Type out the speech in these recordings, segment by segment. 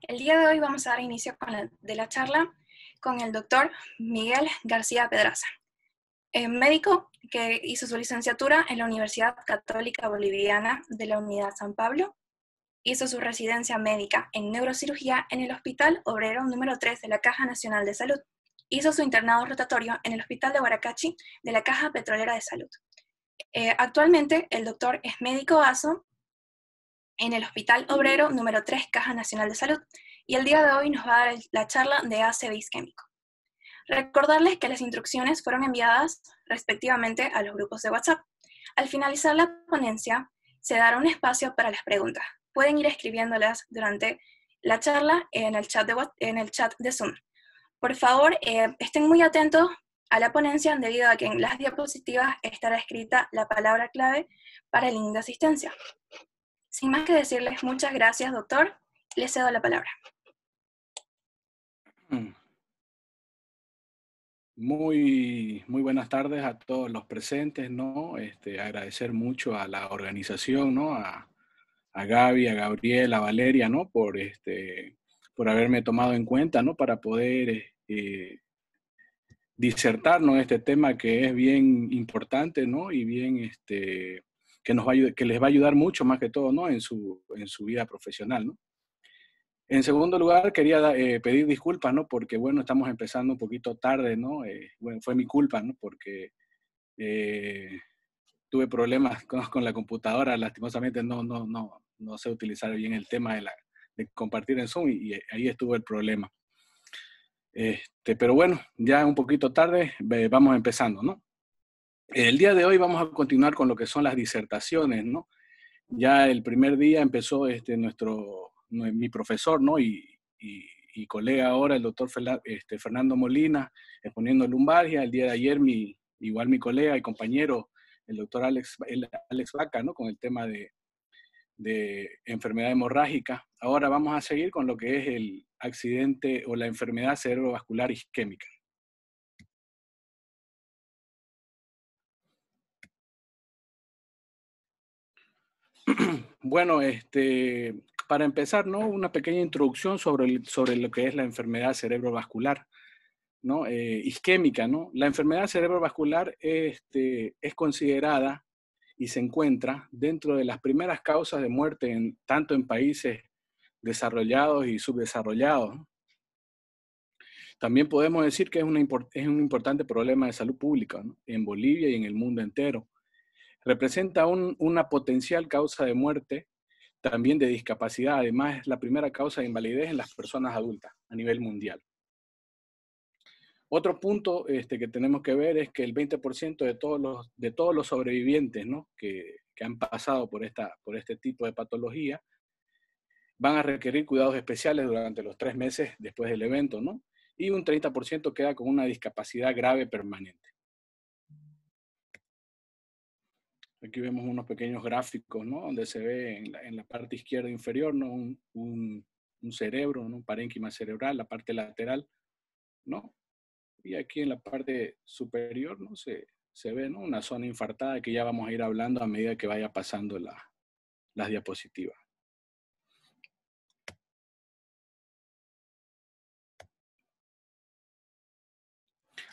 El día de hoy vamos a dar inicio de la charla con el doctor Miguel García Pedraza, médico que hizo su licenciatura en la Universidad Católica Boliviana de la Unidad San Pablo, hizo su residencia médica en neurocirugía en el Hospital Obrero número 3 de la Caja Nacional de Salud, hizo su internado rotatorio en el Hospital de Huaracachi de la Caja Petrolera de Salud. Actualmente el doctor es médico ASO en el Hospital Obrero número 3, Caja Nacional de Salud, y el día de hoy nos va a dar la charla de ACV isquémico. Recordarles que las instrucciones fueron enviadas respectivamente a los grupos de WhatsApp. Al finalizar la ponencia, se dará un espacio para las preguntas. Pueden ir escribiéndolas durante la charla en el chat de Zoom. Por favor, estén muy atentos a la ponencia debido a que en las diapositivas estará escrita la palabra clave para el link de asistencia. Sin más que decirles, muchas gracias, doctor. Le cedo la palabra. Muy buenas tardes a todos los presentes, ¿no? Agradecer mucho a la organización, ¿no? A Gaby, a Gabriel, a Valeria, ¿no? Por haberme tomado en cuenta, ¿no? Para poder disertar, ¿no? Este tema que es bien importante, ¿no? Y bien, que nos va a ayudar, que les va a ayudar mucho más que todo, ¿no? En su vida profesional, ¿no? En segundo lugar, quería pedir disculpas, ¿no? Porque, bueno, estamos empezando un poquito tarde, ¿no? Bueno, fue mi culpa, ¿no? Porque tuve problemas con la computadora. Lastimosamente no sé utilizar bien el tema de compartir en Zoom y ahí estuvo el problema. Pero bueno, ya un poquito tarde, vamos empezando, ¿no? El día de hoy vamos a continuar con lo que son las disertaciones, ¿no? Ya el primer día empezó mi profesor, ¿no? Y colega ahora, el doctor Fernando Molina, exponiendo lumbalgia. El día de ayer, igual mi colega y compañero, el doctor Alex Vaca, ¿no? Con el tema de enfermedad hemorrágica. Ahora vamos a seguir con lo que es el accidente o la enfermedad cerebrovascular isquémica. Bueno, para empezar, ¿no? Una pequeña introducción sobre lo que es la enfermedad cerebrovascular, ¿no? Isquémica, ¿no? La enfermedad cerebrovascular es considerada y se encuentra dentro de las primeras causas de muerte tanto en países desarrollados y subdesarrollados, ¿no? También podemos decir que es un importante problema de salud pública, ¿no? En Bolivia y en el mundo entero. Representa una potencial causa de muerte, también de discapacidad. Además, es la primera causa de invalidez en las personas adultas a nivel mundial. Otro punto que tenemos que ver es que el 20% de todos los sobrevivientes, ¿no? que han pasado por este tipo de patología van a requerir cuidados especiales durante los 3 meses después del evento, ¿no? Y un 30% queda con una discapacidad grave permanente. Aquí vemos unos pequeños gráficos, ¿no? Donde se ve en la parte izquierda inferior, ¿no? Un cerebro, ¿no? Un parénquima cerebral, la parte lateral, ¿no? Y aquí en la parte superior, ¿no? Se ve, ¿no? Una zona infartada que ya vamos a ir hablando a medida que vaya pasando las diapositivas.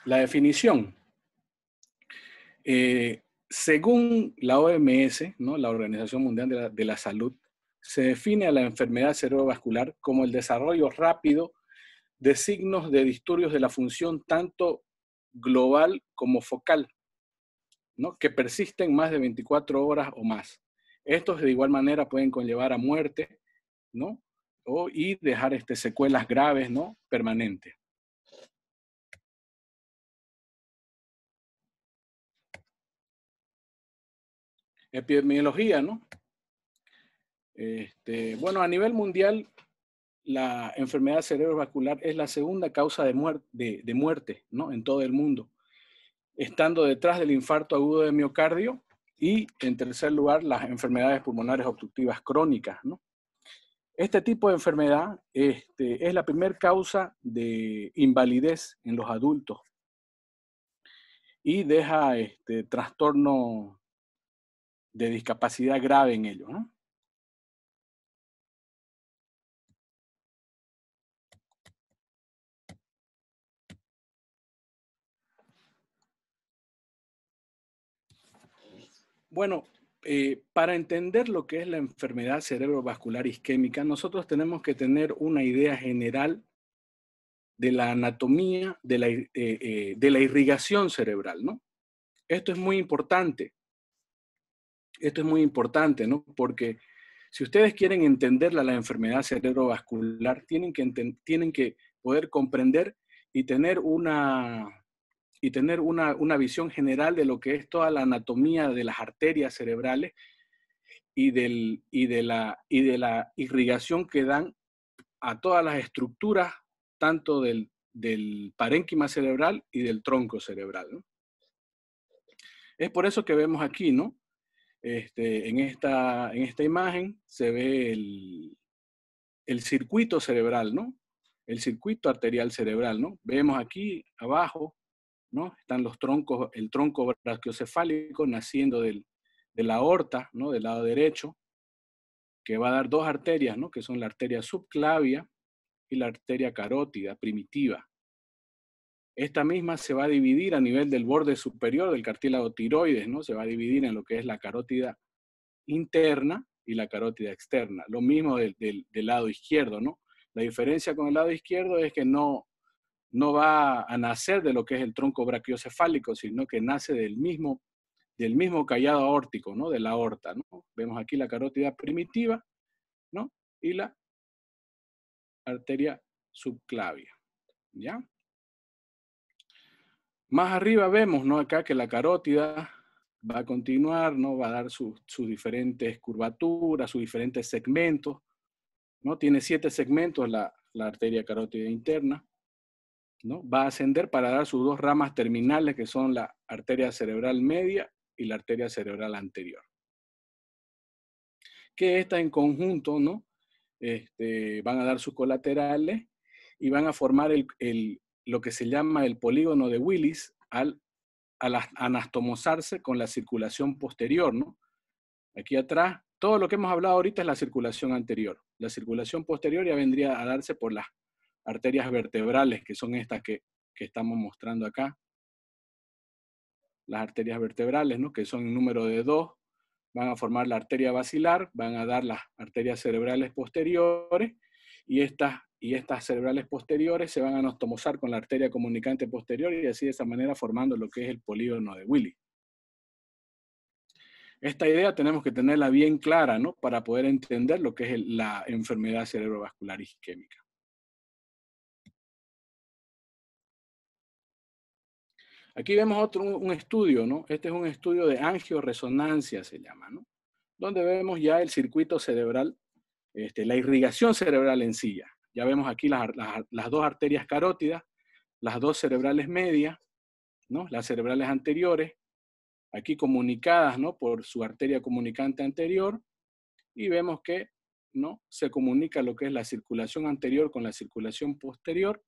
La definición. Según la OMS, ¿no? La Organización Mundial de la Salud, se define a la enfermedad cerebrovascular como el desarrollo rápido de signos de disturbios de la función tanto global como focal, ¿no? Que persisten más de 24 horas o más. Estos de igual manera pueden conllevar a muerte, ¿no? Y dejar secuelas graves, ¿no? Permanentes. Epidemiología, ¿no? Bueno, a nivel mundial, la enfermedad cerebrovascular es la segunda causa de muerte, ¿no? En todo el mundo, estando detrás del infarto agudo de miocardio y, en tercer lugar, las enfermedades pulmonares obstructivas crónicas, ¿no? Este tipo de enfermedad es la primera causa de invalidez en los adultos y deja trastorno de discapacidad grave en ellos, ¿no? Bueno, para entender lo que es la enfermedad cerebrovascular isquémica, nosotros tenemos que tener una idea general de la anatomía de la irrigación cerebral, ¿no? Esto es muy importante. Esto es muy importante, ¿no? Porque si ustedes quieren entender la enfermedad cerebrovascular, tienen que poder comprender y tener una visión general de lo que es toda la anatomía de las arterias cerebrales y de la irrigación que dan a todas las estructuras, tanto del parénquima cerebral y del tronco cerebral, ¿no? Es por eso que vemos aquí, ¿no? En esta imagen se ve el circuito cerebral, ¿no? El circuito arterial cerebral, ¿no? Vemos aquí abajo, ¿no? Están los troncos, el tronco brachiocefálico naciendo de la aorta, ¿no? Del lado derecho, que va a dar dos arterias, ¿no? Que son la arteria subclavia y la arteria carótida primitiva. Esta misma se va a dividir a nivel del borde superior del cartílago tiroides, ¿no? Se va a dividir en lo que es la carótida interna y la carótida externa. Lo mismo del lado izquierdo, ¿no? La diferencia con el lado izquierdo es que no va a nacer de lo que es el tronco brachiocefálico, sino que nace del mismo callado aórtico, ¿no? De la aorta, ¿no? Vemos aquí la carótida primitiva, ¿no? Y la arteria subclavia, ¿ya? Más arriba vemos, ¿no? Acá que la carótida va a continuar, ¿no? Va a dar sus diferentes curvaturas, sus diferentes segmentos, ¿no? Tiene 7 segmentos la arteria carótida interna, ¿no? Va a ascender para dar sus dos ramas terminales, que son la arteria cerebral media y la arteria cerebral anterior. Que estas en conjunto, ¿no? Van a dar sus colaterales y van a formar lo que se llama el polígono de Willis al anastomosarse con la circulación posterior, ¿no? Aquí atrás, todo lo que hemos hablado ahorita es la circulación anterior. La circulación posterior ya vendría a darse por las arterias vertebrales, que son estas que estamos mostrando acá. Las arterias vertebrales, ¿no? Que son en número de 2, van a formar la arteria basilar, van a dar las arterias cerebrales posteriores, y estas cerebrales posteriores se van a anastomosar con la arteria comunicante posterior, y así de esa manera formando lo que es el polígono de Willis. Esta idea tenemos que tenerla bien clara, ¿no? Para poder entender lo que es la enfermedad cerebrovascular isquémica. Aquí vemos un estudio, ¿no? Este es un estudio de angioresonancia, se llama, ¿no? Donde vemos ya el circuito cerebral, la irrigación cerebral en sí. Ya vemos aquí las dos arterias carótidas, las dos cerebrales medias, ¿no? Las cerebrales anteriores, aquí comunicadas, ¿no? Por su arteria comunicante anterior, y vemos que, ¿no? Se comunica lo que es la circulación anterior con la circulación posterior,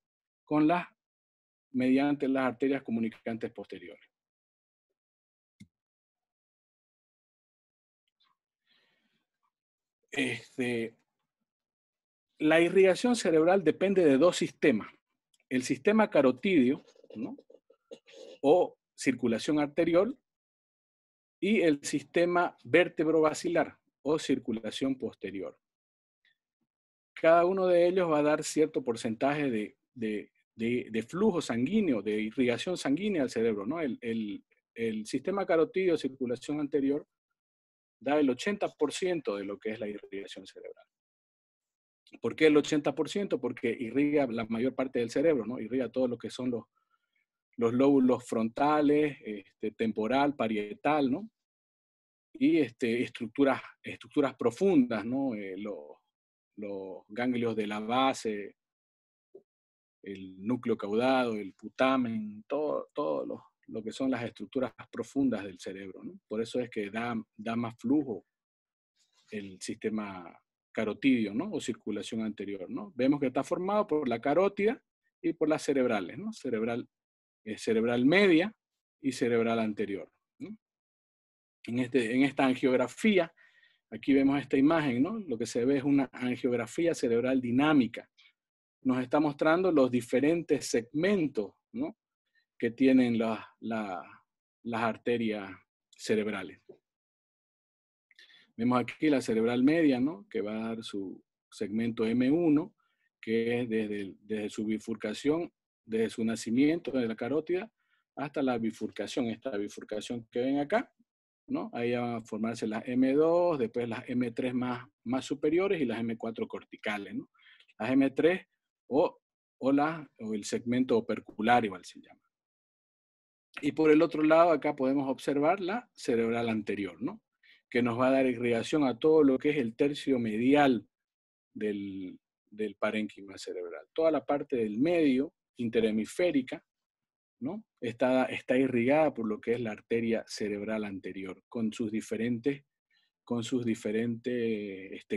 mediante las arterias comunicantes posteriores. La irrigación cerebral depende de dos sistemas. El sistema carotídeo, ¿no? O circulación arterial, y el sistema vértebro-basilar o circulación posterior. Cada uno de ellos va a dar cierto porcentaje de flujo sanguíneo, de irrigación sanguínea al cerebro, ¿no? El sistema carotídeo o circulación anterior da el 80% de lo que es la irrigación cerebral. ¿Por qué el 80%? Porque irriga la mayor parte del cerebro, ¿no? Irriga todo lo que son los lóbulos frontales, temporal, parietal, ¿no? Y estructuras profundas, ¿no? Los ganglios de la base, el núcleo caudado, el putamen, todo lo que son las estructuras profundas del cerebro, ¿no? Por eso es que da más flujo el sistema carotídeo, ¿no? O circulación anterior, ¿no? Vemos que está formado por la carótida y por las cerebrales, ¿no? Cerebral media y cerebral anterior, ¿no? En esta angiografía, aquí vemos esta imagen, ¿no? Lo que se ve es una angiografía cerebral dinámica. Nos está mostrando los diferentes segmentos, ¿no? Que tienen las arterias cerebrales. Vemos aquí la cerebral media, ¿no? Que va a dar su segmento M1, que es desde su bifurcación, desde su nacimiento, desde la carótida, hasta la bifurcación, esta bifurcación que ven acá, ¿no? Ahí van a formarse las M2, después las M3 más superiores y las M4 corticales, ¿no? Las M3 o el segmento opercular, igual se llama. Y por el otro lado, acá podemos observar la cerebral anterior, ¿no? Que nos va a dar irrigación a todo lo que es el tercio medial del parénquima cerebral. Toda la parte del medio, interhemisférica, ¿no? Está irrigada por lo que es la arteria cerebral anterior, con sus diferentes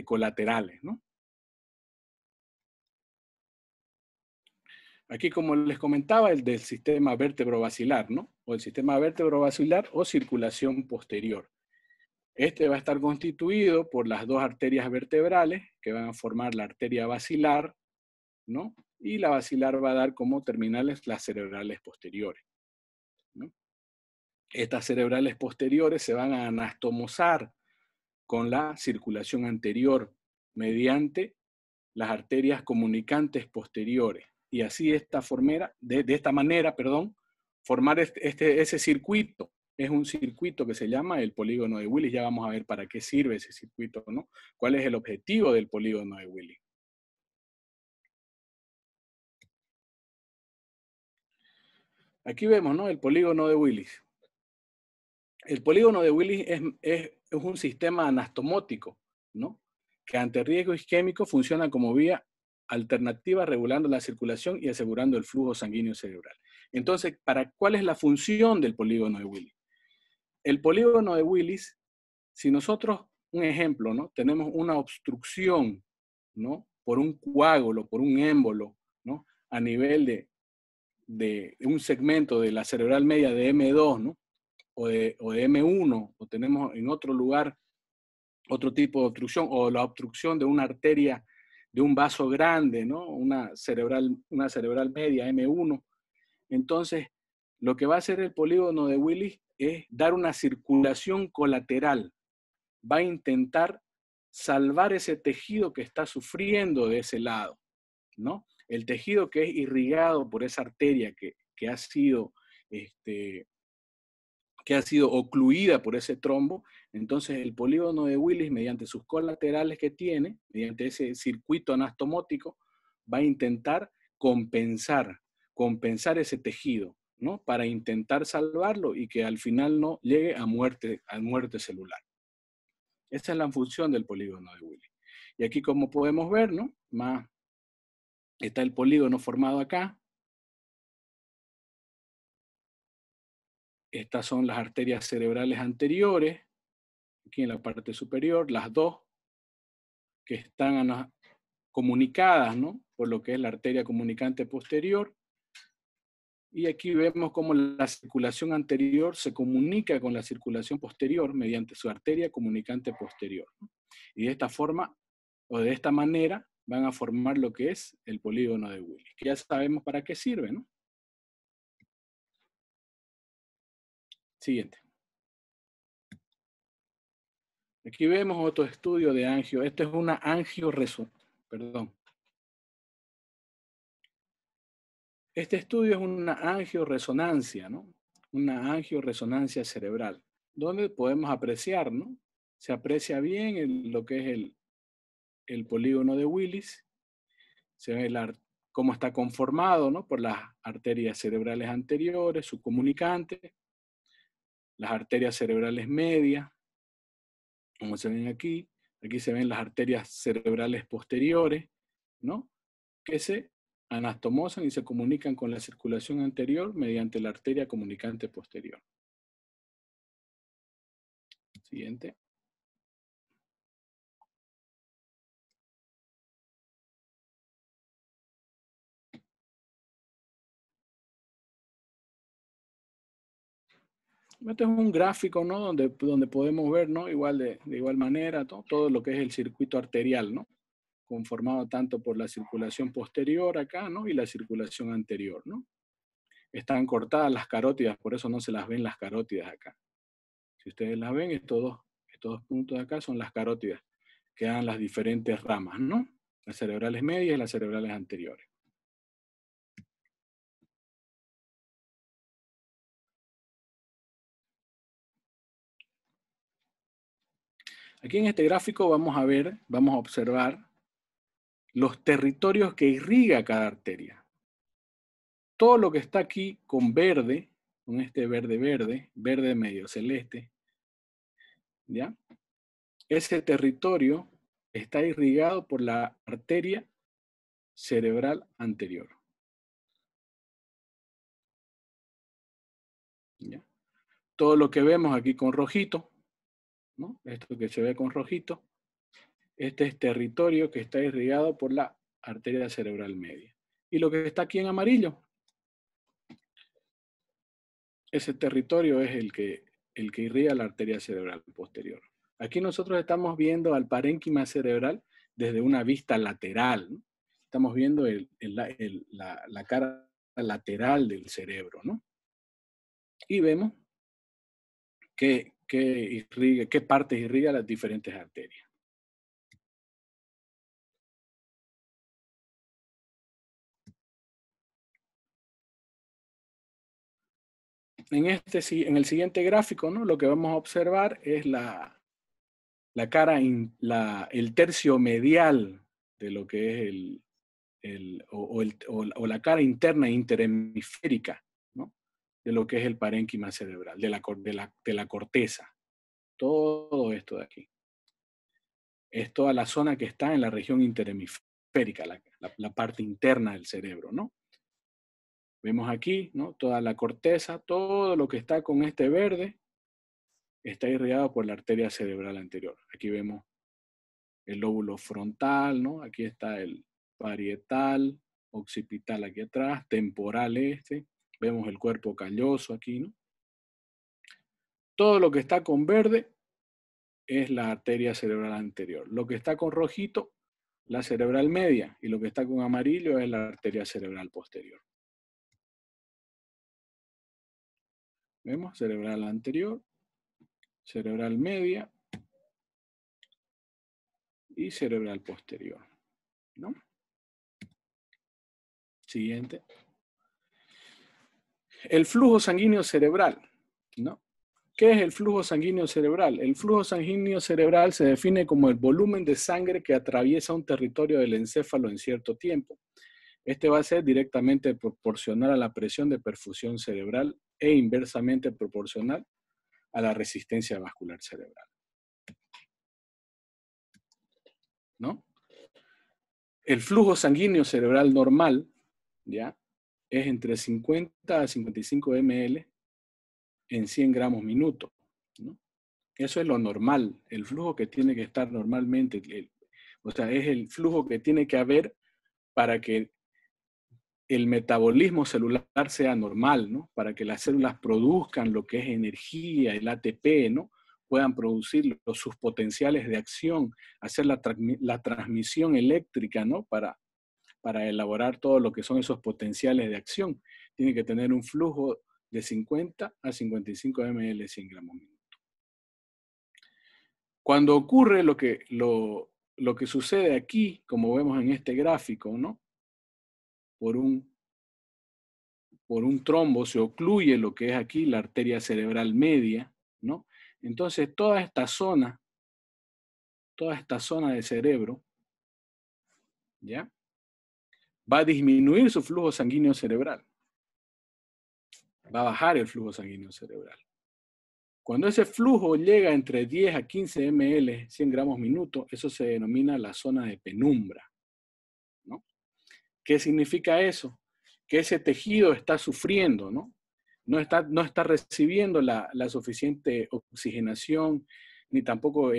colaterales, ¿no? Aquí, como les comentaba, el del sistema vértebro-basilar, ¿no? O el sistema vértebro-basilar o circulación posterior. Este va a estar constituido por las dos arterias vertebrales que van a formar la arteria basilar, ¿no? Y la basilar va a dar como terminales las cerebrales posteriores, ¿no? Estas cerebrales posteriores se van a anastomosar con la circulación anterior mediante las arterias comunicantes posteriores. Y así de esta manera, formar ese circuito. Es un circuito que se llama el polígono de Willis. Ya vamos a ver para qué sirve ese circuito, ¿no? ¿Cuál es el objetivo del polígono de Willis? Aquí vemos, ¿no? El polígono de Willis. El polígono de Willis es un sistema anastomótico, ¿no? Que ante riesgo isquémico funciona como vía alternativa regulando la circulación y asegurando el flujo sanguíneo cerebral. Entonces, ¿cuál es la función del polígono de Willis? El polígono de Willis, si nosotros, un ejemplo, ¿no? Tenemos una obstrucción, ¿no? Por un coágulo, por un émbolo, ¿no? A nivel de un segmento de la cerebral media de M2, ¿no? O de M1, o tenemos en otro lugar otro tipo de obstrucción, o la obstrucción de una arteria de un vaso grande, ¿no? Una cerebral media, M1. Entonces, lo que va a hacer el polígono de Willis es dar una circulación colateral. Va a intentar salvar ese tejido que está sufriendo de ese lado, ¿no? El tejido que es irrigado por esa arteria que ha sido ocluida por ese trombo. Entonces el polígono de Willis, mediante sus colaterales que tiene, mediante ese circuito anastomótico, va a intentar compensar ese tejido, ¿no? Para intentar salvarlo y que al final no llegue a muerte celular. Esa es la función del polígono de Willis. Y aquí, como podemos ver, ¿no? Está el polígono formado acá. Estas son las arterias cerebrales anteriores, aquí en la parte superior, las dos que están comunicadas, ¿no? Por lo que es la arteria comunicante posterior. Y aquí vemos cómo la circulación anterior se comunica con la circulación posterior mediante su arteria comunicante posterior, ¿no? Y de esta forma, o de esta manera, van a formar lo que es el polígono de Willis, que ya sabemos para qué sirve, ¿no? Siguiente. Aquí vemos otro estudio de angio. Esto es una Este estudio es una angioresonancia, ¿no? Una angioresonancia cerebral, donde podemos apreciar, ¿no? Se aprecia bien lo que es el polígono de Willis. Se ve cómo está conformado, ¿no? Por las arterias cerebrales anteriores, su comunicante, las arterias cerebrales medias, como se ven aquí. Aquí se ven las arterias cerebrales posteriores, ¿no? Que se anastomosan y se comunican con la circulación anterior mediante la arteria comunicante posterior. Siguiente. Este es un gráfico, ¿no? Donde podemos ver, ¿no? De igual manera, todo lo que es el circuito arterial, ¿no? Conformado tanto por la circulación posterior acá, ¿no? Y la circulación anterior, ¿no? Están cortadas las carótidas, por eso no se las ven las carótidas acá. Si ustedes las ven, estos estos dos puntos de acá son las carótidas, que dan las diferentes ramas, ¿no? Las cerebrales medias y las cerebrales anteriores. Aquí en este gráfico vamos a observar los territorios que irriga cada arteria. Todo lo que está aquí con verde, con este verde medio celeste, ¿ya? Ese territorio está irrigado por la arteria cerebral anterior. ¿Ya? Todo lo que vemos aquí con rojito, ¿no? Esto que se ve con rojito, este es territorio que está irrigado por la arteria cerebral media. Y lo que está aquí en amarillo, ese territorio es el que irriga la arteria cerebral posterior. Aquí nosotros estamos viendo al parénquima cerebral desde una vista lateral, ¿no? Estamos viendo la cara lateral del cerebro, ¿no? Y vemos qué partes irriga las diferentes arterias. En el siguiente gráfico, ¿no? Lo que vamos a observar es el tercio medial de lo que es la cara interna interhemisférica, ¿no? De lo que es el parénquima cerebral, de la corteza. Todo esto de aquí. Es toda la zona que está en la región interhemisférica, la parte interna del cerebro, ¿no? Vemos aquí, ¿no? Toda la corteza, todo lo que está con este verde, está irrigado por la arteria cerebral anterior. Aquí vemos el lóbulo frontal, ¿no? Aquí está el parietal, occipital aquí atrás, temporal este. Vemos el cuerpo calloso aquí, ¿no? Todo lo que está con verde es la arteria cerebral anterior. Lo que está con rojito, la cerebral media. Y lo que está con amarillo es la arteria cerebral posterior. ¿Vemos? Cerebral anterior, cerebral media y cerebral posterior, ¿no? Siguiente. El flujo sanguíneo cerebral, ¿no? ¿Qué es el flujo sanguíneo cerebral? El flujo sanguíneo cerebral se define como el volumen de sangre que atraviesa un territorio del encéfalo en cierto tiempo. Este va a ser directamente proporcional a la presión de perfusión cerebral e inversamente proporcional a la resistencia vascular cerebral, ¿no? El flujo sanguíneo cerebral normal, ¿ya? Es entre 50 a 55 ml en 100 gramos minuto, ¿no? Eso es lo normal, el flujo que tiene que estar normalmente, o sea, es el flujo que tiene que haber para que el metabolismo celular sea normal, ¿no? Para que las células produzcan lo que es energía, el ATP, ¿no? Puedan producir sus potenciales de acción, hacer la transmisión eléctrica, ¿no? Para elaborar todo lo que son esos potenciales de acción. Tiene que tener un flujo de 50 a 55 ml 100 gramos minuto. Cuando ocurre lo que sucede aquí, como vemos en este gráfico, ¿no? Por un trombo se ocluye lo que es aquí la arteria cerebral media, ¿no? Entonces toda esta zona de cerebro, ¿ya? Va a disminuir su flujo sanguíneo cerebral. Va a bajar el flujo sanguíneo cerebral. Cuando ese flujo llega entre 10 a 15 ml, 100 gramos minuto, eso se denomina la zona de penumbra, ¿no? ¿Qué significa eso? Que ese tejido está sufriendo, ¿no? No está recibiendo la suficiente oxigenación, ni tampoco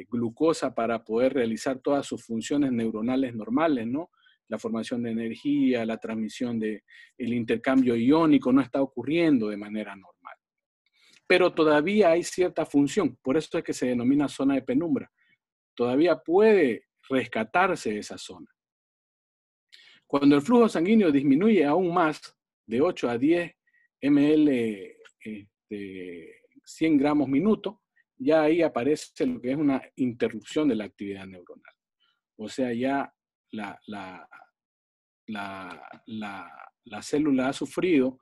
glucosa para poder realizar todas sus funciones neuronales normales, ¿no? La formación de energía, la transmisión el intercambio iónico no está ocurriendo de manera normal. Pero todavía hay cierta función, por eso es que se denomina zona de penumbra. Todavía puede rescatarse esa zona. Cuando el flujo sanguíneo disminuye aún más, de 8 a 10 ml 100 gramos minuto, ya ahí aparece lo que es una interrupción de la actividad neuronal. O sea, ya la célula ha sufrido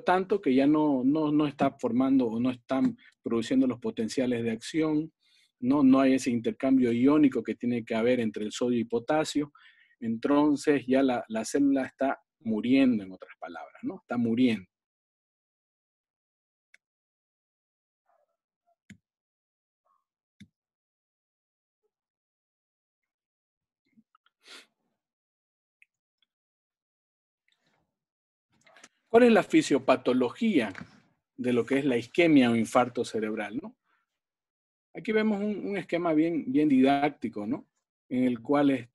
tanto que ya no está formando o no están produciendo los potenciales de acción, no hay ese intercambio iónico que tiene que haber entre el sodio y potasio. Entonces ya la célula está muriendo, en otras palabras, ¿no? Está muriendo. ¿Cuál es la fisiopatología de lo que es la isquemia o infarto cerebral, ¿no? Aquí vemos un esquema bien didáctico, ¿no? En el cual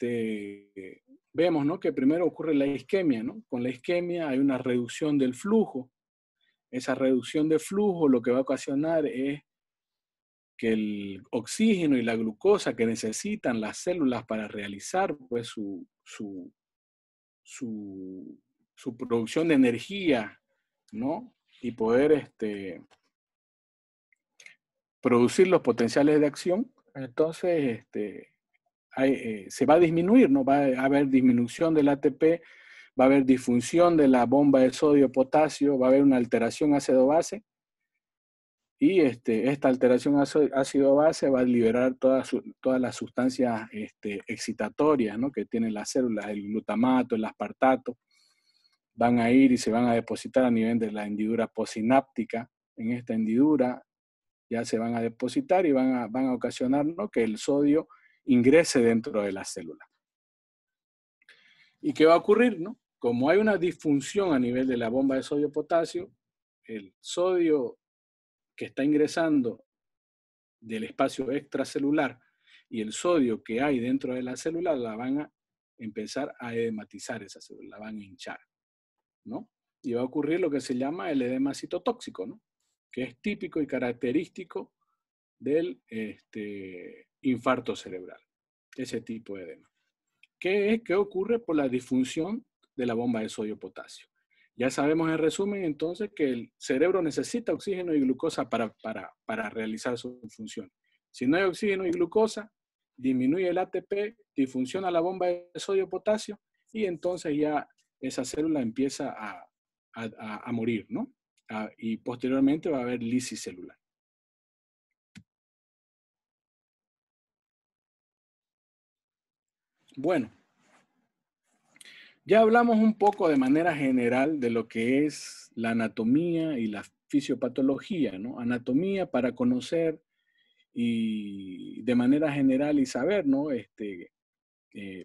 vemos, ¿no?, que primero ocurre la isquemia, ¿no? Con la isquemia hay una reducción del flujo. Esa reducción de flujo lo que va a ocasionar es que el oxígeno y la glucosa que necesitan las células para realizar, pues, su producción de energía, ¿no? Y poder producir los potenciales de acción, entonces se va a disminuir, ¿no? Va a haber disminución del ATP, va a haber disfunción de la bomba de sodio-potasio, va a haber una alteración ácido-base, y esta alteración ácido-base va a liberar todas las sustancias excitatorias, ¿no?, que tienen las células, el glutamato, el aspartato, van a ir y se van a depositar a nivel de la hendidura postsináptica. En esta hendidura ya se van a depositar y van a ocasionar, ¿no?, que el sodio ingrese dentro de la célula. ¿Y qué va a ocurrir, no? Como hay una disfunción a nivel de la bomba de sodio-potasio, el sodio que está ingresando del espacio extracelular y el sodio que hay dentro de la célula la van a empezar a edematizar esa célula, la van a hinchar, ¿no? Y va a ocurrir lo que se llama el edema citotóxico, ¿no?, que es típico y característico del infarto cerebral, ese tipo de edema. ¿Qué ocurre por la disfunción de la bomba de sodio-potasio? Ya sabemos en resumen entonces que el cerebro necesita oxígeno y glucosa para realizar su función. Si no hay oxígeno y glucosa, disminuye el ATP, disfunciona la bomba de sodio-potasio y entonces ya esa célula empieza a morir, ¿no? Y posteriormente va a haber lisis celular. Bueno, ya hablamos un poco de manera general de lo que es la anatomía y la fisiopatología, ¿no? Anatomía para conocer y de manera general y saber, ¿no?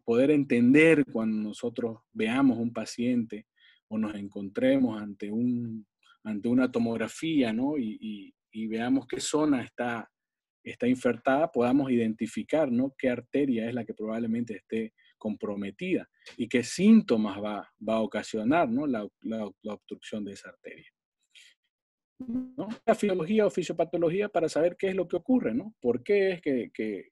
Poder entender cuando nosotros veamos un paciente o nos encontremos ante una tomografía, ¿no? Y veamos qué zona está infartada, podamos identificar, ¿no?, qué arteria es la que probablemente esté comprometida y qué síntomas va a ocasionar, ¿no?, la obstrucción de esa arteria, ¿no? La fisiología o fisiopatología para saber qué es lo que ocurre, ¿no? ¿Por qué es que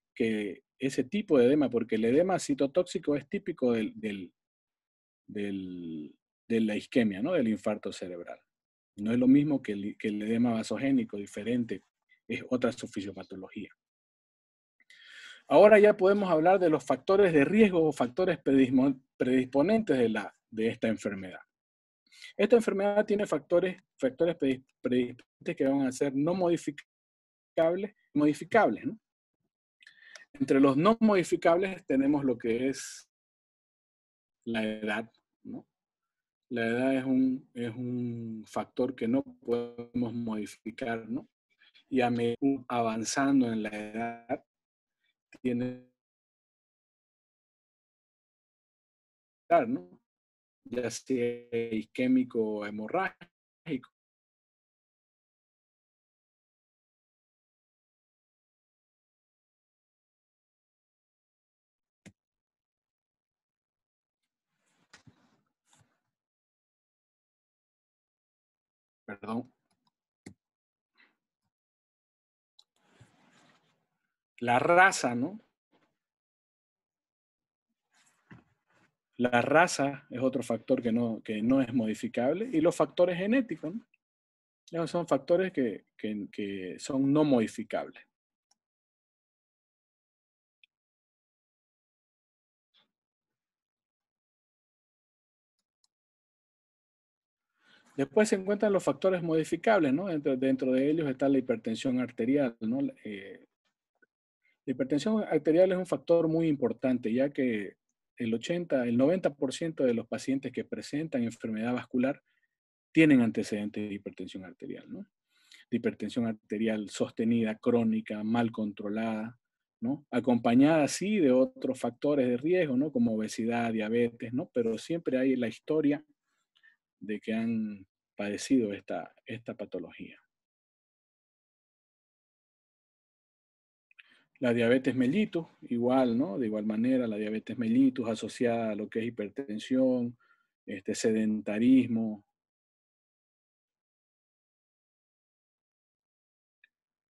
ese tipo de edema? Porque el edema citotóxico es típico de la isquemia, ¿no?, del infarto cerebral. No es lo mismo que el edema vasogénico, diferente, es otra su fisiopatología. Ahora ya podemos hablar de los factores de riesgo o factores predisponentes de esta enfermedad. Esta enfermedad tiene factores predisponentes que van a ser no modificables, ¿no? Entre los no modificables tenemos lo que es la edad, ¿no? La edad es un factor que no podemos modificar, ¿no? Y a medida avanzando en la edad, tiene, ¿no?, ya sea isquémico o hemorrágico. Perdón. La raza, ¿no? La raza es otro factor que no es modificable, y los factores genéticos, ¿no? Esos son factores que son no modificables. Después se encuentran los factores modificables, ¿no? Dentro de ellos está la hipertensión arterial, ¿no? La hipertensión arterial es un factor muy importante, ya que el 90% de los pacientes que presentan enfermedad vascular tienen antecedentes de hipertensión arterial, ¿no? De hipertensión arterial sostenida, crónica, mal controlada, ¿no? Acompañada, sí, de otros factores de riesgo, ¿no? Como obesidad, diabetes, ¿no? Pero siempre hay la historia de que han padecido esta patología. La diabetes mellitus, igual, ¿no? De igual manera, la diabetes mellitus asociada a lo que es hipertensión, sedentarismo,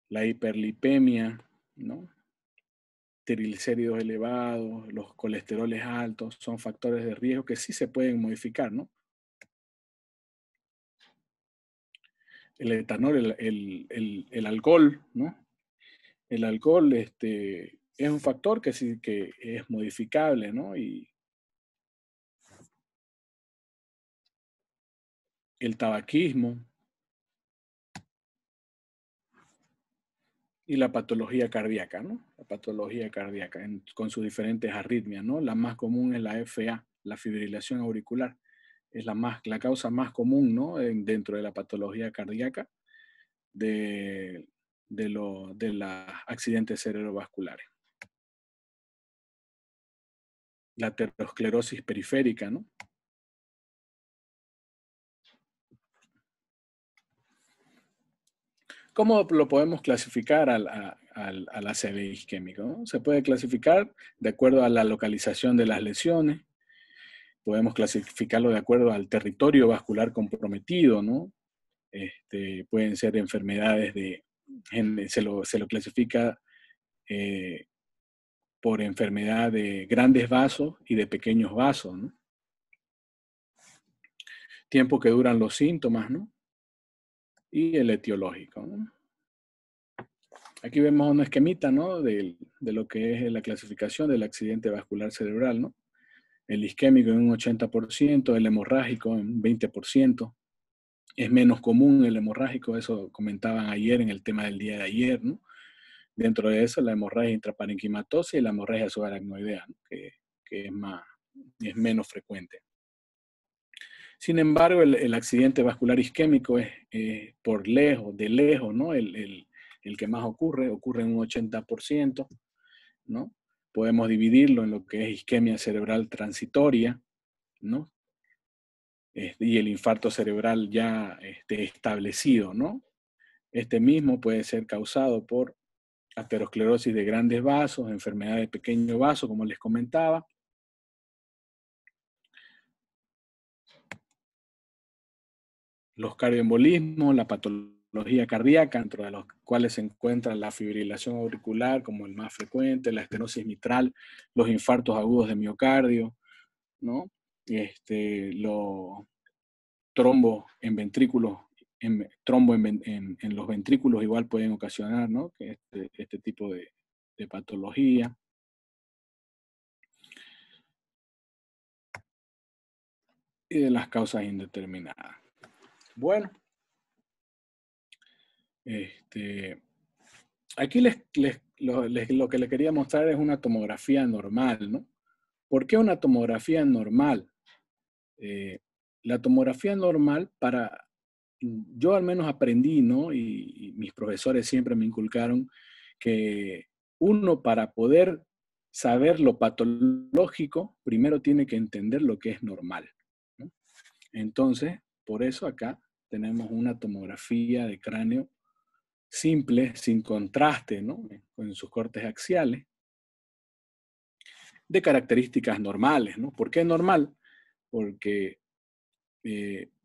la hiperlipemia, ¿no? Triglicéridos elevados, los colesteroles altos, son factores de riesgo que sí se pueden modificar, ¿no? El etanol, el alcohol, ¿no? El alcohol es un factor que sí que es modificable, ¿no? Y el tabaquismo y la patología cardíaca, ¿no? La patología cardíaca con sus diferentes arritmias, ¿no? La más común es la FA, la fibrilación auricular. Es la causa más común, ¿no? Dentro de la patología cardíaca de los accidentes cerebrovasculares. La aterosclerosis periférica, ¿no? ¿Cómo lo podemos clasificar al ACV isquémico, ¿no? Se puede clasificar de acuerdo a la localización de las lesiones, podemos clasificarlo de acuerdo al territorio vascular comprometido, ¿no? Pueden ser enfermedades se lo clasifica por enfermedad de grandes vasos y de pequeños vasos, ¿no? Tiempo que duran los síntomas, ¿no? Y el etiológico, ¿no? Aquí vemos un esquemita, ¿no? De lo que es la clasificación del accidente vascular cerebral, ¿no? El isquémico en un 80%, el hemorrágico en un 20%. Es menos común el hemorrágico, eso comentaban ayer en el tema del día de ayer, ¿no? Dentro de eso, la hemorragia intraparenquimatosa y la hemorragia subaracnoidea, ¿no? que es menos frecuente. Sin embargo, el accidente vascular isquémico es por lejos, de lejos, ¿no? El que más ocurre en un 80%, ¿no? Podemos dividirlo en lo que es isquemia cerebral transitoria, ¿no? Y el infarto cerebral ya establecido, ¿no? Este mismo puede ser causado por aterosclerosis de grandes vasos, enfermedad de pequeño vaso, como les comentaba. Los cardioembolismos, la patología cardíaca, dentro de los cuales se encuentra la fibrilación auricular como el más frecuente, la estenosis mitral, los infartos agudos de miocardio, ¿no? Los trombos en ventrículos, en los ventrículos igual pueden ocasionar, ¿no? Este tipo de patología. Y de las causas indeterminadas. Bueno, aquí lo que les quería mostrar es una tomografía normal, ¿no? ¿Por qué una tomografía normal? La tomografía normal yo al menos aprendí, ¿no? Y mis profesores siempre me inculcaron que uno para poder saber lo patológico, primero tiene que entender lo que es normal, ¿no? Entonces, por eso acá tenemos una tomografía de cráneo simple, sin contraste, ¿no? Con sus cortes axiales, de características normales, ¿no? ¿Por qué normal? Porque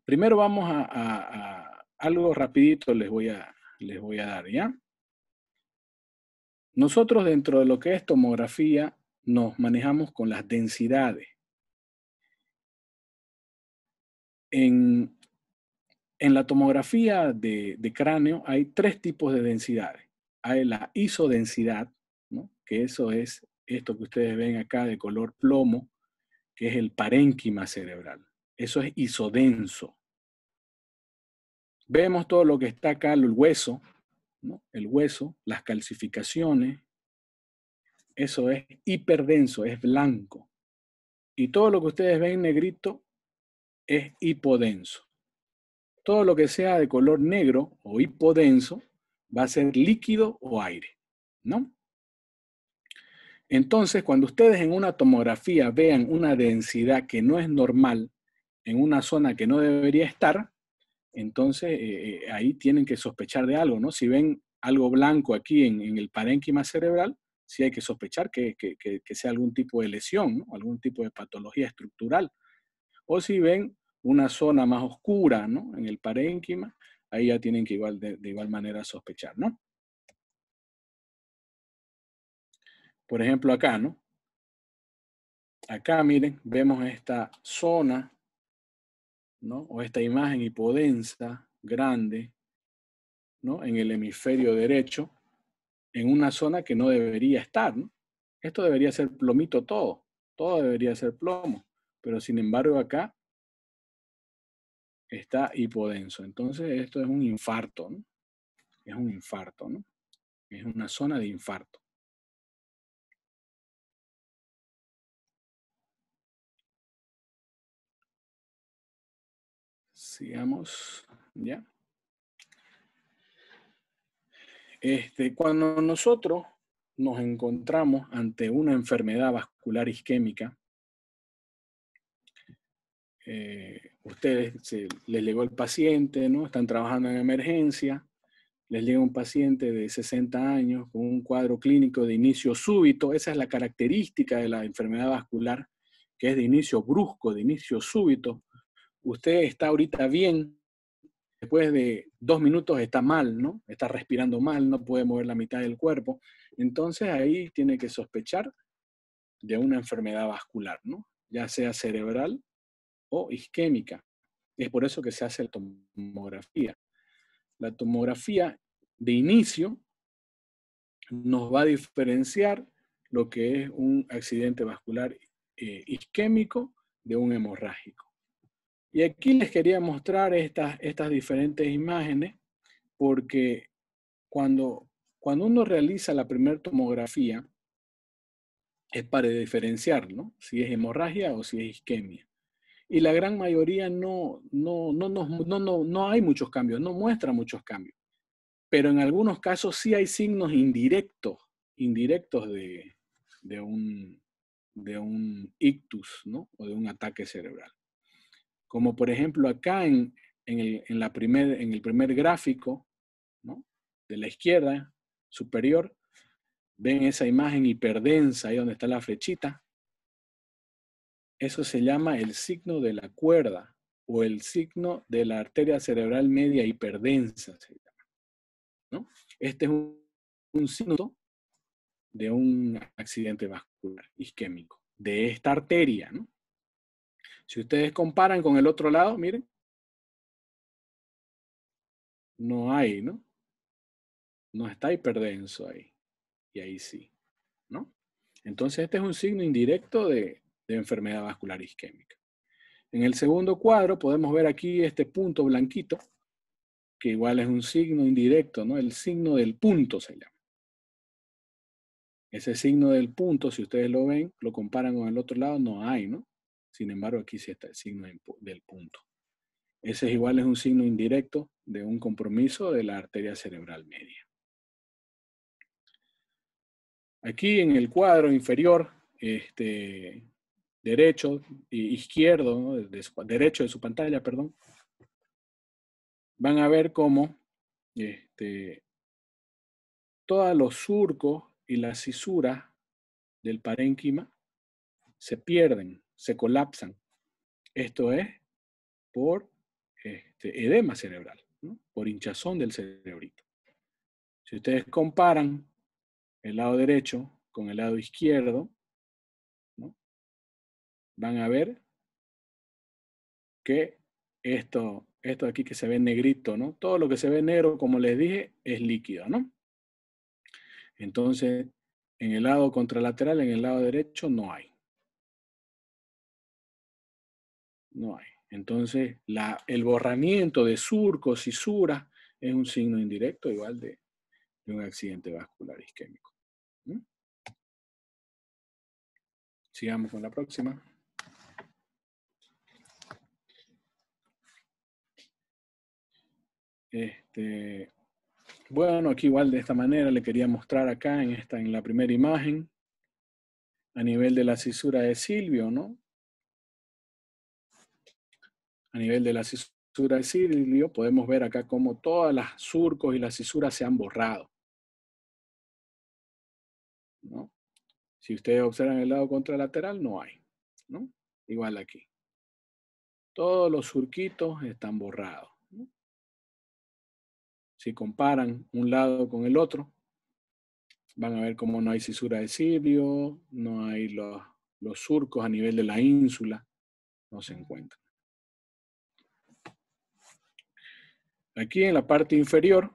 primero vamos a algo rapidito les voy a dar, ¿ya? Nosotros dentro de lo que es tomografía nos manejamos con las densidades. En En la tomografía de cráneo hay tres tipos de densidades. Hay la isodensidad, ¿no? Que eso es esto que ustedes ven acá de color plomo, que es el parénquima cerebral. Eso es isodenso. Vemos todo lo que está acá, el hueso, ¿no? El hueso, las calcificaciones, eso es hiperdenso, es blanco. Y todo lo que ustedes ven negrito es hipodenso. Todo lo que sea de color negro o hipodenso va a ser líquido o aire, ¿no? Entonces, cuando ustedes en una tomografía vean una densidad que no es normal en una zona que no debería estar, entonces ahí tienen que sospechar de algo, ¿no? Si ven algo blanco aquí en el parénquima cerebral, sí hay que sospechar que sea algún tipo de lesión, ¿no? Algún tipo de patología estructural. O si ven una zona más oscura, ¿no? En el parénquima, ahí ya tienen que de igual manera sospechar, ¿no? Por ejemplo, acá, ¿no? Acá, miren, vemos esta zona, ¿no? O esta imagen hipodensa, grande, ¿no? En el hemisferio derecho, en una zona que no debería estar, ¿no? Esto debería ser plomito todo debería ser plomo, pero sin embargo acá está hipodenso. Entonces esto es un infarto, ¿no? Es un infarto, ¿no? Es una zona de infarto. Sigamos, ¿ya? Cuando nosotros nos encontramos ante una enfermedad vascular isquémica, les llegó el paciente, ¿no? Están trabajando en emergencia, les llega un paciente de 60 años con un cuadro clínico de inicio súbito. Esa es la característica de la enfermedad vascular, que es de inicio brusco, de inicio súbito. Usted está ahorita bien, después de 2 minutos está mal, ¿no? Está respirando mal, no puede mover la mitad del cuerpo. Entonces ahí tiene que sospechar de una enfermedad vascular, ¿no? Ya sea cerebral o isquémica. Es por eso que se hace la tomografía. La tomografía de inicio nos va a diferenciar lo que es un accidente vascular isquémico de un hemorrágico. Y aquí les quería mostrar estas diferentes imágenes porque cuando uno realiza la primera tomografía es para diferenciar, ¿no? Si es hemorragia o si es isquemia. Y la gran mayoría no hay muchos cambios, no muestra muchos cambios. Pero en algunos casos sí hay signos indirectos de un ictus, ¿no? O de un ataque cerebral. Como por ejemplo acá en el primer gráfico, ¿no? De la izquierda superior, ven esa imagen hiperdensa ahí donde está la flechita. Eso se llama el signo de la cuerda o el signo de la arteria cerebral media hiperdensa, se llama, ¿no? Este es un signo de un accidente vascular isquémico, de esta arteria, ¿no? Si ustedes comparan con el otro lado, miren, no hay, ¿no? No está hiperdenso ahí, y ahí sí, ¿no? Entonces este es un signo indirecto de enfermedad vascular isquémica. En el segundo cuadro podemos ver aquí este punto blanquito, que igual es un signo indirecto, ¿no? El signo del punto se llama. Ese signo del punto, si ustedes lo ven, lo comparan con el otro lado, no hay, ¿no? Sin embargo, aquí sí está el signo del punto. Ese igual es un signo indirecto de un compromiso de la arteria cerebral media. Aquí en el cuadro inferior, derecho e izquierdo, ¿no? Derecho de su pantalla, perdón, van a ver cómo todos los surcos y las fisuras del parénquima se pierden, se colapsan. Esto es por edema cerebral, ¿no? Por hinchazón del cerebrito. Si ustedes comparan el lado derecho con el lado izquierdo, ¿no? Van a ver que esto Esto de aquí que se ve negrito, ¿no? Todo lo que se ve negro, como les dije, es líquido, ¿no? Entonces, en el lado contralateral, en el lado derecho, no hay. No hay. Entonces, el borramiento de surcos y suras es un signo indirecto igual de un accidente vascular isquémico. ¿Mm? Sigamos con la próxima. Bueno, aquí igual de esta manera le quería mostrar acá en la primera imagen, a nivel de la cisura de Silvio, ¿no? A nivel de la cisura de Silvio podemos ver acá cómo todas las surcos y las cisuras se han borrado, ¿no? Si ustedes observan el lado contralateral, no hay, ¿no? Igual aquí. Todos los surquitos están borrados, ¿no? Si comparan un lado con el otro, van a ver cómo no hay cisura de Silvio, no hay los surcos a nivel de la ínsula, no se encuentran. Aquí en la parte inferior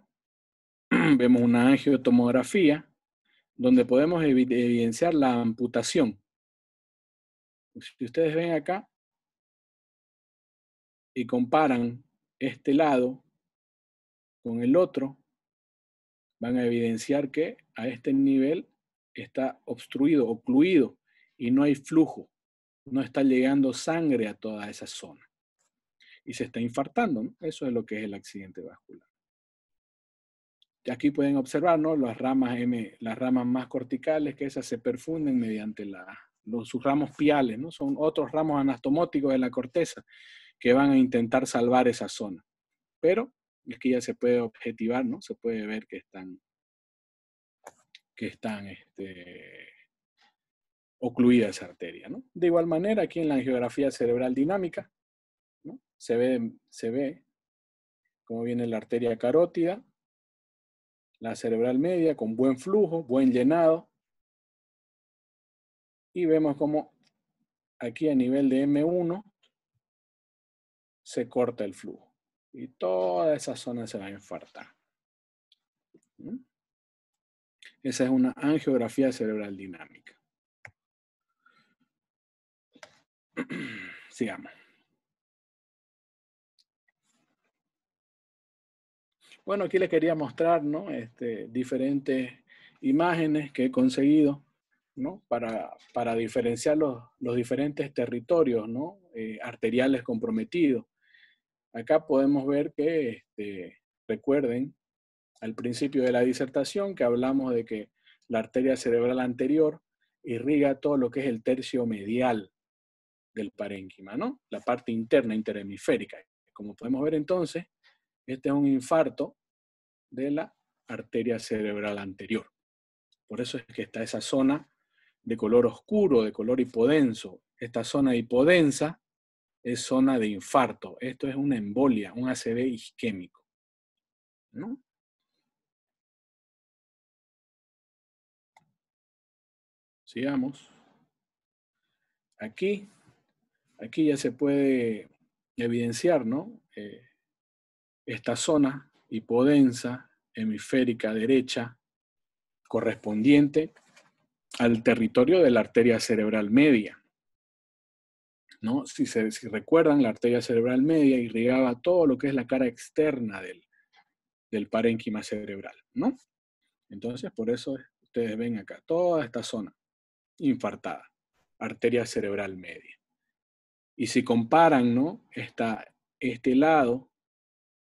vemos una angiotomografía donde podemos evidenciar la amputación. Si ustedes ven acá y comparan este lado con el otro, van a evidenciar que a este nivel está obstruido, ocluido, y no hay flujo, no está llegando sangre a toda esa zona. Y se está infartando, ¿no? Eso es lo que es el accidente vascular. Aquí pueden observar, ¿no? Las ramas más corticales, que esas se perfunden mediante sus ramos piales, ¿no? Son otros ramos anastomóticos de la corteza que van a intentar salvar esa zona. Pero es que ya se puede objetivar, ¿no? Se puede ver que están ocluida esa arteria, ¿no? De igual manera, aquí en la angiografía cerebral dinámica, ¿no? Se ve cómo viene la arteria carótida, la cerebral media con buen flujo, buen llenado, y vemos cómo aquí a nivel de M1 se corta el flujo y toda esa zona se va a infartar. ¿Mm? Esa es una angiografía cerebral dinámica. Sigamos. Bueno, aquí les quería mostrar, ¿no? Diferentes imágenes que he conseguido, ¿no? Para diferenciar los diferentes territorios, ¿no? Arteriales comprometidos. Acá podemos ver que, recuerden, al principio de la disertación que hablamos de que la arteria cerebral anterior irriga todo lo que es el tercio medial del parénquima, ¿no? La parte interna, interhemisférica. Como podemos ver entonces, este es un infarto de la arteria cerebral anterior. Por eso es que está esa zona de color oscuro, de color hipodenso. Esta zona hipodensa es zona de infarto. Esto es una embolia, un ACV isquémico, ¿no? Sigamos. Aquí ya se puede evidenciar, ¿no? Esta zona hipodensa, hemisférica derecha, correspondiente al territorio de la arteria cerebral media, ¿no? Si recuerdan, la arteria cerebral media irrigaba todo lo que es la cara externa del parénquima cerebral, ¿no? Entonces, por eso ustedes ven acá toda esta zona infartada, arteria cerebral media. Y si comparan, ¿no? Este lado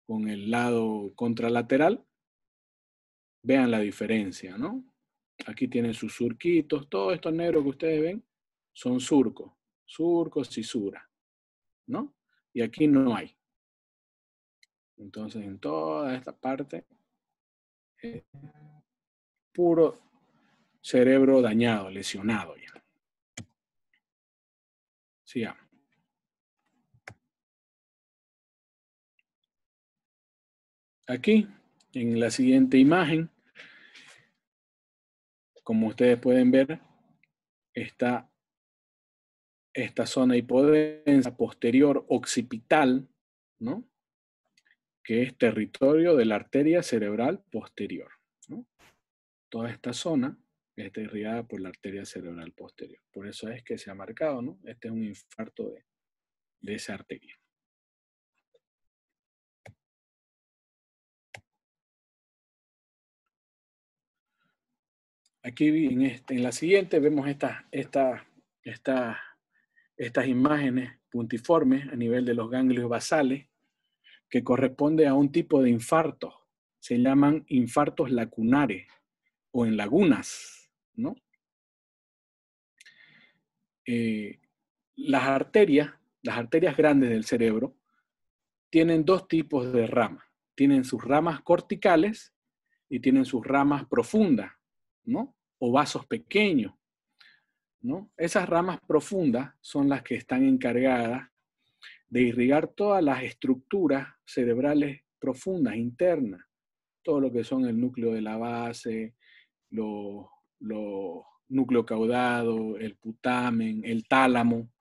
con el lado contralateral, vean la diferencia, ¿no? Aquí tienen sus surquitos, todos estos negros que ustedes ven son surcos, cisura, ¿no? Y aquí no hay. Entonces, en toda esta parte, puro cerebro dañado, lesionado ya. Sigamos. Aquí, en la siguiente imagen, como ustedes pueden ver, está esta zona hipodensa posterior occipital, ¿no? que es territorio de la arteria cerebral posterior, ¿no? Toda esta zona está irrigada por la arteria cerebral posterior. Por eso es que se ha marcado, ¿no? Este es un infarto de esa arteria. Aquí en la siguiente vemos estas imágenes puntiformes a nivel de los ganglios basales que corresponde a un tipo de infartos. Se llaman infartos lacunares o en lagunas, ¿no? Las arterias grandes del cerebro tienen dos tipos de ramas. Tienen sus ramas corticales y tienen sus ramas profundas, ¿no? O vasos pequeños, ¿no? Esas ramas profundas son las que están encargadas de irrigar todas las estructuras cerebrales profundas, internas, todo lo que son el núcleo de la base, los núcleo caudado, el putamen, el tálamo,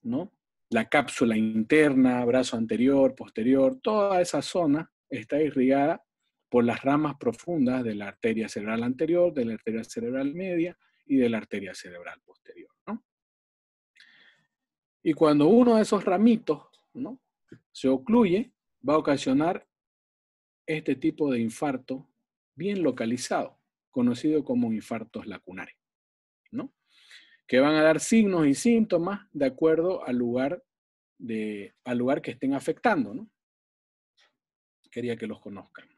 ¿no? La cápsula interna, brazo anterior, posterior, toda esa zona está irrigada por las ramas profundas de la arteria cerebral anterior, de la arteria cerebral media y de la arteria cerebral posterior, ¿no? Y cuando uno de esos ramitos, ¿no?, se ocluye, va a ocasionar este tipo de infarto bien localizado, conocido como infartos lacunares, ¿no?, que van a dar signos y síntomas de acuerdo al lugar que estén afectando, ¿no? Quería que los conozcan.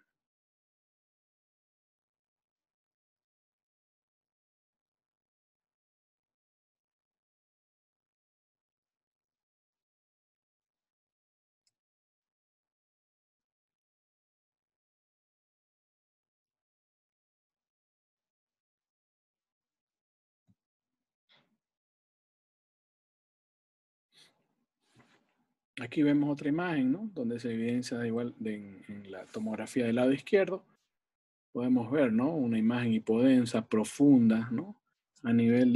Aquí vemos otra imagen, ¿no?, donde se evidencia igual en la tomografía del lado izquierdo. Podemos ver, ¿no?, una imagen hipodensa, profunda, ¿no?, a nivel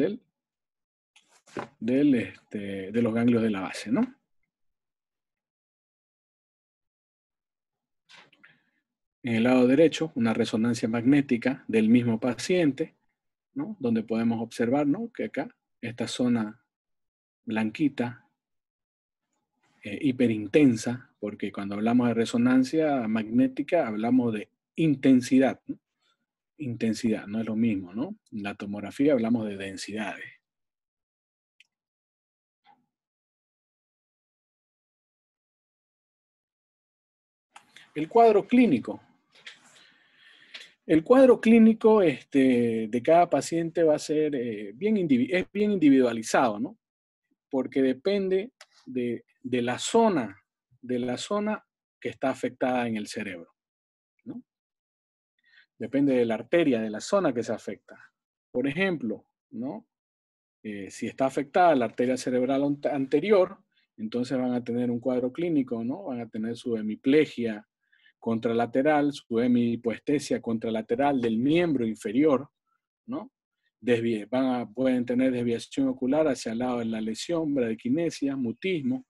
de los ganglios de la base, ¿no? En el lado derecho, una resonancia magnética del mismo paciente, ¿no?, donde podemos observar, ¿no?, que acá, esta zona blanquita, hiperintensa, porque cuando hablamos de resonancia magnética hablamos de intensidad, ¿no? Intensidad, no es lo mismo, ¿no? En la tomografía hablamos de densidades. El cuadro clínico. El cuadro clínico de cada paciente va a ser es bien individualizado, ¿no? Porque depende de la zona que está afectada en el cerebro, ¿no? Depende de la arteria, de la zona que se afecta. Por ejemplo, ¿no?, si está afectada la arteria cerebral anterior, entonces van a tener un cuadro clínico, ¿no? Van a tener su hemiplegia contralateral, su hemihipoestesia contralateral del miembro inferior, ¿no? Pueden tener desviación ocular hacia el lado de la lesión, bradykinesia, mutismo.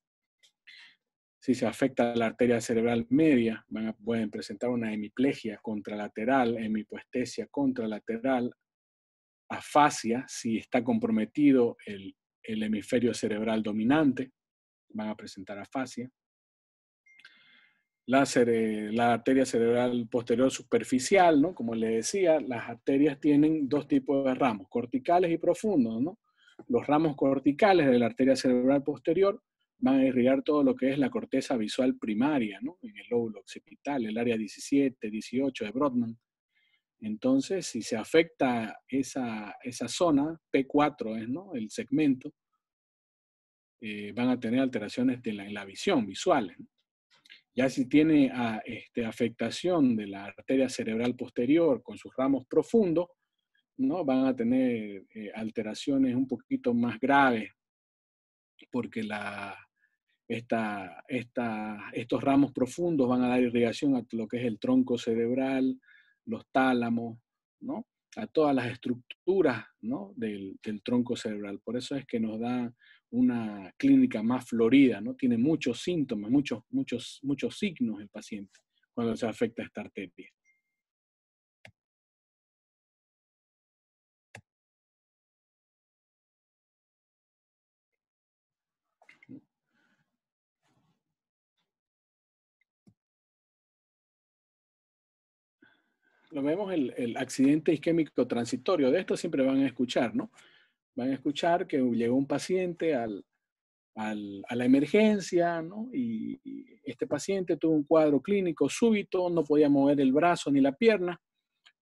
Si se afecta la arteria cerebral media, pueden presentar una hemiplegia contralateral, hemihipoestesia contralateral, afasia, si está comprometido el hemisferio cerebral dominante, van a presentar afasia. La arteria cerebral posterior superficial, ¿no?, como le decía, las arterias tienen dos tipos de ramos, corticales y profundos, ¿no? Los ramos corticales de la arteria cerebral posterior van a irrigar todo lo que es la corteza visual primaria, ¿no?, en el lóbulo occipital, el área 17, 18 de Brodmann. Entonces, si se afecta esa zona, P4 es, ¿no?, el segmento, van a tener alteraciones en la visión, visuales, ¿no? Ya si tiene afectación de la arteria cerebral posterior con sus ramos profundos, ¿no?, van a tener alteraciones un poquito más graves, porque estos ramos profundos van a dar irrigación a lo que es el tronco cerebral, los tálamos, ¿no?, a todas las estructuras, ¿no?, del tronco cerebral. Por eso es que nos da una clínica más florida, ¿no? Tiene muchos síntomas, muchos signos el paciente cuando se afecta esta arteria. Lo vemos el accidente isquémico transitorio. De esto siempre van a escuchar, ¿no? Van a escuchar que llegó un paciente a la emergencia, ¿no? Y este paciente tuvo un cuadro clínico súbito, no podía mover el brazo ni la pierna,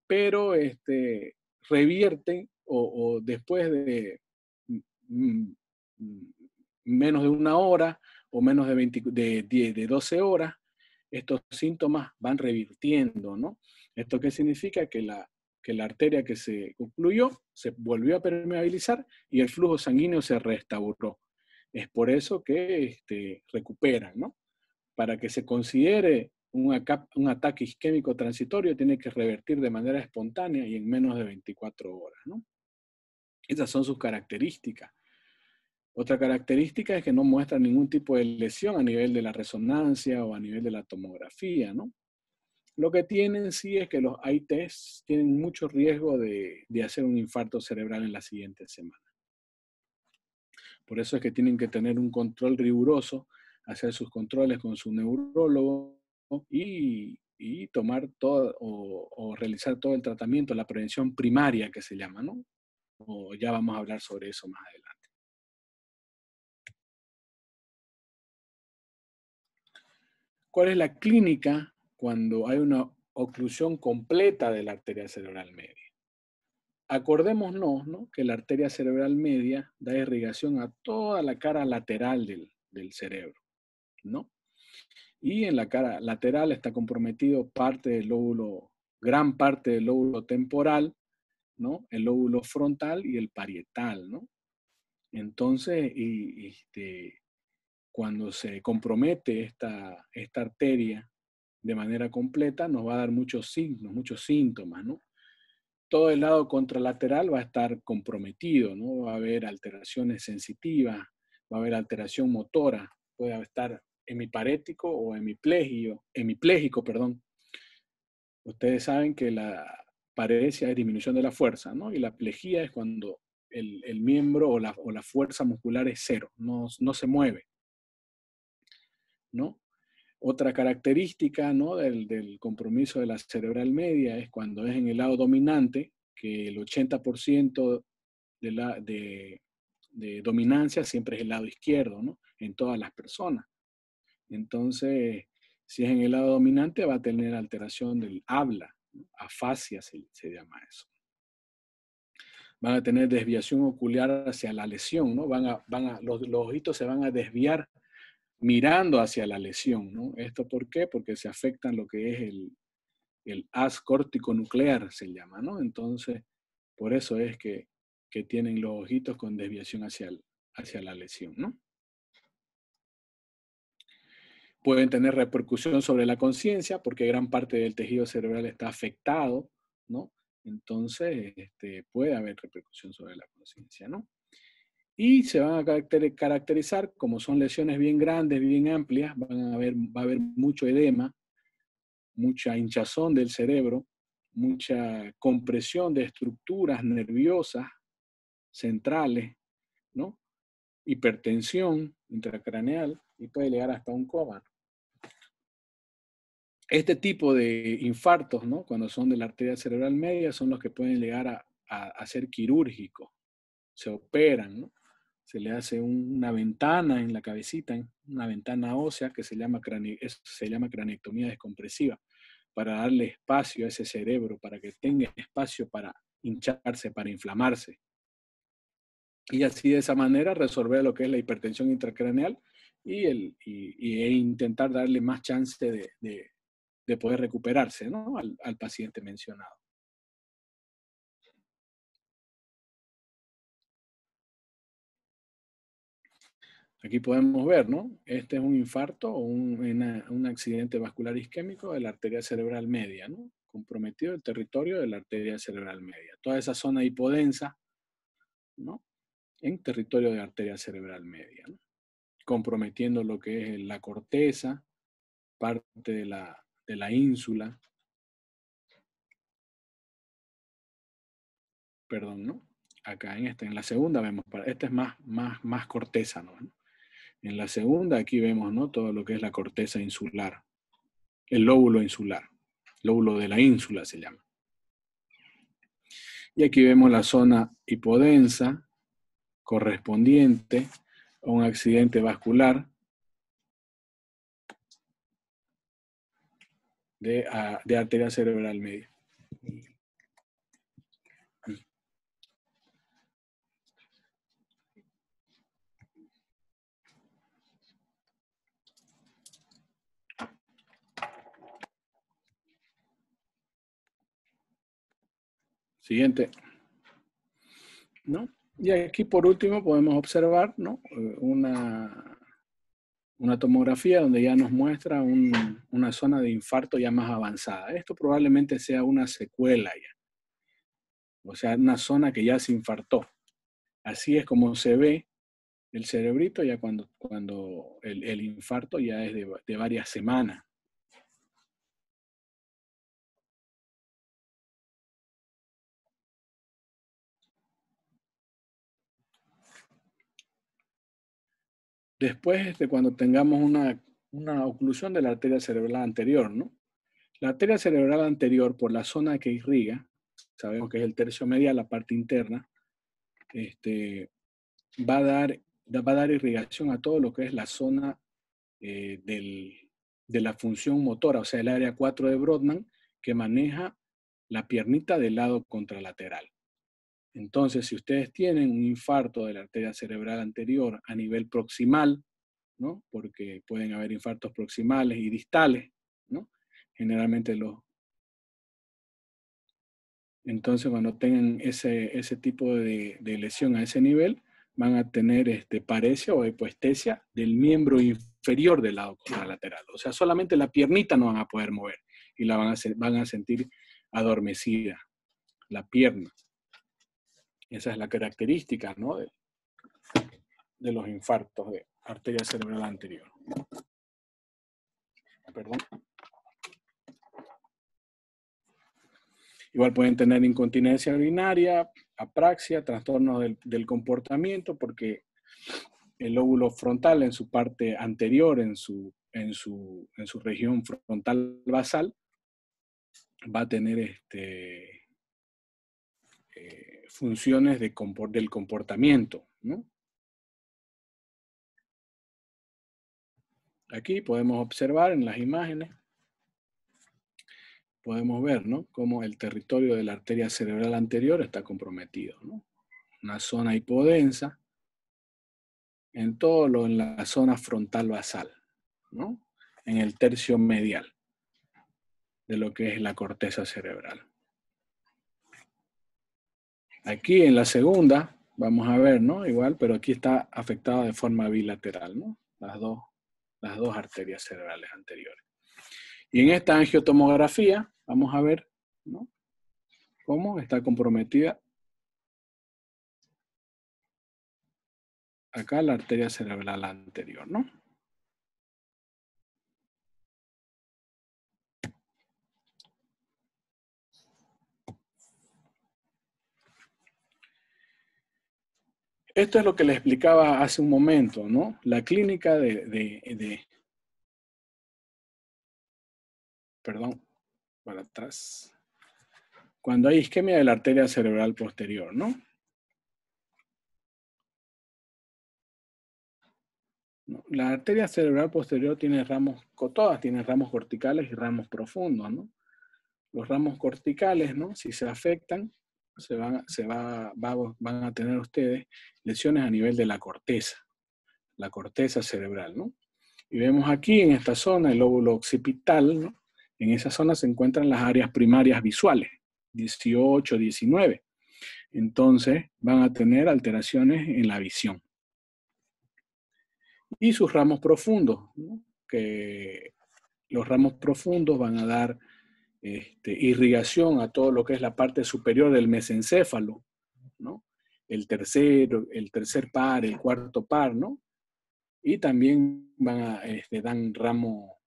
pero revierte o después de mm, mm, menos de una hora o menos de 12 horas, estos síntomas van revirtiendo, ¿no? ¿Esto qué significa? Que la arteria que se ocluyó se volvió a permeabilizar y el flujo sanguíneo se restauró. Es por eso que recuperan, ¿no? Para que se considere un ataque isquémico transitorio, tiene que revertir de manera espontánea y en menos de 24 horas, ¿no? Esas son sus características. Otra característica es que no muestra ningún tipo de lesión a nivel de la resonancia o a nivel de la tomografía, ¿no? Lo que tienen sí es que los AITs tienen mucho riesgo de hacer un infarto cerebral en la siguiente semana. Por eso es que tienen que tener un control riguroso, hacer sus controles con su neurólogo y tomar todo o realizar todo el tratamiento, la prevención primaria que se llama, ¿no? O ya vamos a hablar sobre eso más adelante. ¿Cuál es la clínica cuando hay una oclusión completa de la arteria cerebral media? Acordémonos, ¿no?, que la arteria cerebral media da irrigación a toda la cara lateral del cerebro, ¿no? Y en la cara lateral está comprometido gran parte del lóbulo temporal, ¿no? El lóbulo frontal y el parietal, ¿no? Entonces, cuando se compromete esta arteria de manera completa, nos va a dar muchos signos, muchos síntomas, ¿no? Todo el lado contralateral va a estar comprometido, ¿no? Va a haber alteraciones sensitivas, va a haber alteración motora, puede estar hemiparético o hemipléjico, perdón. Ustedes saben que la paresia es disminución de la fuerza, ¿no? Y la plejía es cuando el miembro o la fuerza muscular es cero, no se mueve, ¿no? Otra característica, ¿no?, del compromiso de la cerebral media es cuando es en el lado dominante, que el 80% de dominancia siempre es el lado izquierdo, ¿no?, en todas las personas. Entonces, si es en el lado dominante, va a tener alteración del habla, ¿no? Afasia se llama eso. Van a tener desviación ocular hacia la lesión, ¿no? Los ojitos se van a desviar mirando hacia la lesión, ¿no? ¿Esto por qué? Porque se afectan lo que es el haz córtico-nuclear, se llama, ¿no? Entonces, por eso es que tienen los ojitos con desviación hacia la lesión, ¿no? Pueden tener repercusión sobre la conciencia porque gran parte del tejido cerebral está afectado, ¿no? Entonces, puede haber repercusión sobre la conciencia, ¿no? Y se van a caracterizar como son lesiones bien grandes, bien amplias, va a haber mucho edema, mucha hinchazón del cerebro, mucha compresión de estructuras nerviosas centrales, ¿no? Hipertensión intracraneal y puede llegar hasta un coma. Este tipo de infartos, ¿no?, cuando son de la arteria cerebral media, son los que pueden llegar a ser quirúrgicos. Se operan, ¿no? Se le hace una ventana en la cabecita, una ventana ósea que se llama craneectomía descompresiva, para darle espacio a ese cerebro, para que tenga espacio para hincharse, para inflamarse. Y así de esa manera resolver lo que es la hipertensión intracraneal e intentar darle más chance de poder recuperarse, ¿no?, al paciente mencionado. Aquí podemos ver, ¿no? Este es un infarto o un accidente vascular isquémico de la arteria cerebral media, ¿no? Comprometido el territorio de la arteria cerebral media. Toda esa zona hipodensa, ¿no?, en territorio de arteria cerebral media, ¿no? Comprometiendo lo que es la corteza, parte de la ínsula, perdón, ¿no? Acá en la segunda vemos, esta es más corteza, ¿no? En la segunda aquí vemos, ¿no? Todo lo que es la corteza insular, el lóbulo insular, lóbulo de la ínsula se llama. Y aquí vemos la zona hipodensa correspondiente a un accidente vascular de arteria cerebral media. Siguiente, ¿no? Y aquí por último podemos observar, ¿no? Una tomografía donde ya nos muestra una zona de infarto ya más avanzada. Esto probablemente sea una secuela ya, o sea, una zona que ya se infartó. Así es como se ve el cerebrito ya cuando el infarto ya es de varias semanas. Después, cuando tengamos una oclusión de la arteria cerebral anterior, ¿no? La arteria cerebral anterior, por la zona que irriga, sabemos que es el tercio medial, la parte interna, va a dar irrigación a todo lo que es la zona de la función motora, o sea, el área 4 de Brodmann, que maneja la piernita del lado contralateral. Entonces, si ustedes tienen un infarto de la arteria cerebral anterior a nivel proximal, ¿no? Porque pueden haber infartos proximales y distales, ¿no? Generalmente entonces cuando tengan ese tipo de lesión a ese nivel, van a tener paresia o hipoestesia del miembro inferior del lado contralateral. O sea, solamente la piernita no van a poder mover y la van a sentir adormecida, la pierna. Esa es la característica, ¿no? de los infartos de arteria cerebral anterior. Perdón. Igual pueden tener incontinencia urinaria, apraxia, trastornos del comportamiento, porque el lóbulo frontal en su parte anterior, en su región frontal basal, va a tener funciones del comportamiento, ¿no? Aquí podemos observar en las imágenes, podemos ver, ¿no? Cómo el territorio de la arteria cerebral anterior está comprometido, ¿no? Una zona hipodensa, en la zona frontal basal, ¿no? En el tercio medial de lo que es la corteza cerebral. Aquí en la segunda, vamos a ver, ¿no? Igual, pero aquí está afectada de forma bilateral, ¿no? Las dos arterias cerebrales anteriores. Y en esta angiotomografía, vamos a ver, ¿no? Cómo está comprometida acá la arteria cerebral anterior, ¿no? Esto es lo que les explicaba hace un momento, ¿no? La clínica perdón, para atrás. Cuando hay isquemia de la arteria cerebral posterior, ¿no? La arteria cerebral posterior tiene todas tienen ramos corticales y ramos profundos, ¿no? Los ramos corticales, ¿no? Si se afectan, van a tener ustedes lesiones a nivel de la corteza cerebral, ¿no? Y vemos aquí en esta zona el lóbulo occipital, ¿no? En esa zona se encuentran las áreas primarias visuales, 18, 19. Entonces van a tener alteraciones en la visión. Y sus ramos profundos, ¿no? Que los ramos profundos van a dar irrigación a todo lo que es la parte superior del mesencéfalo, ¿no? el tercer par, el cuarto par, ¿no? Y también dan ramo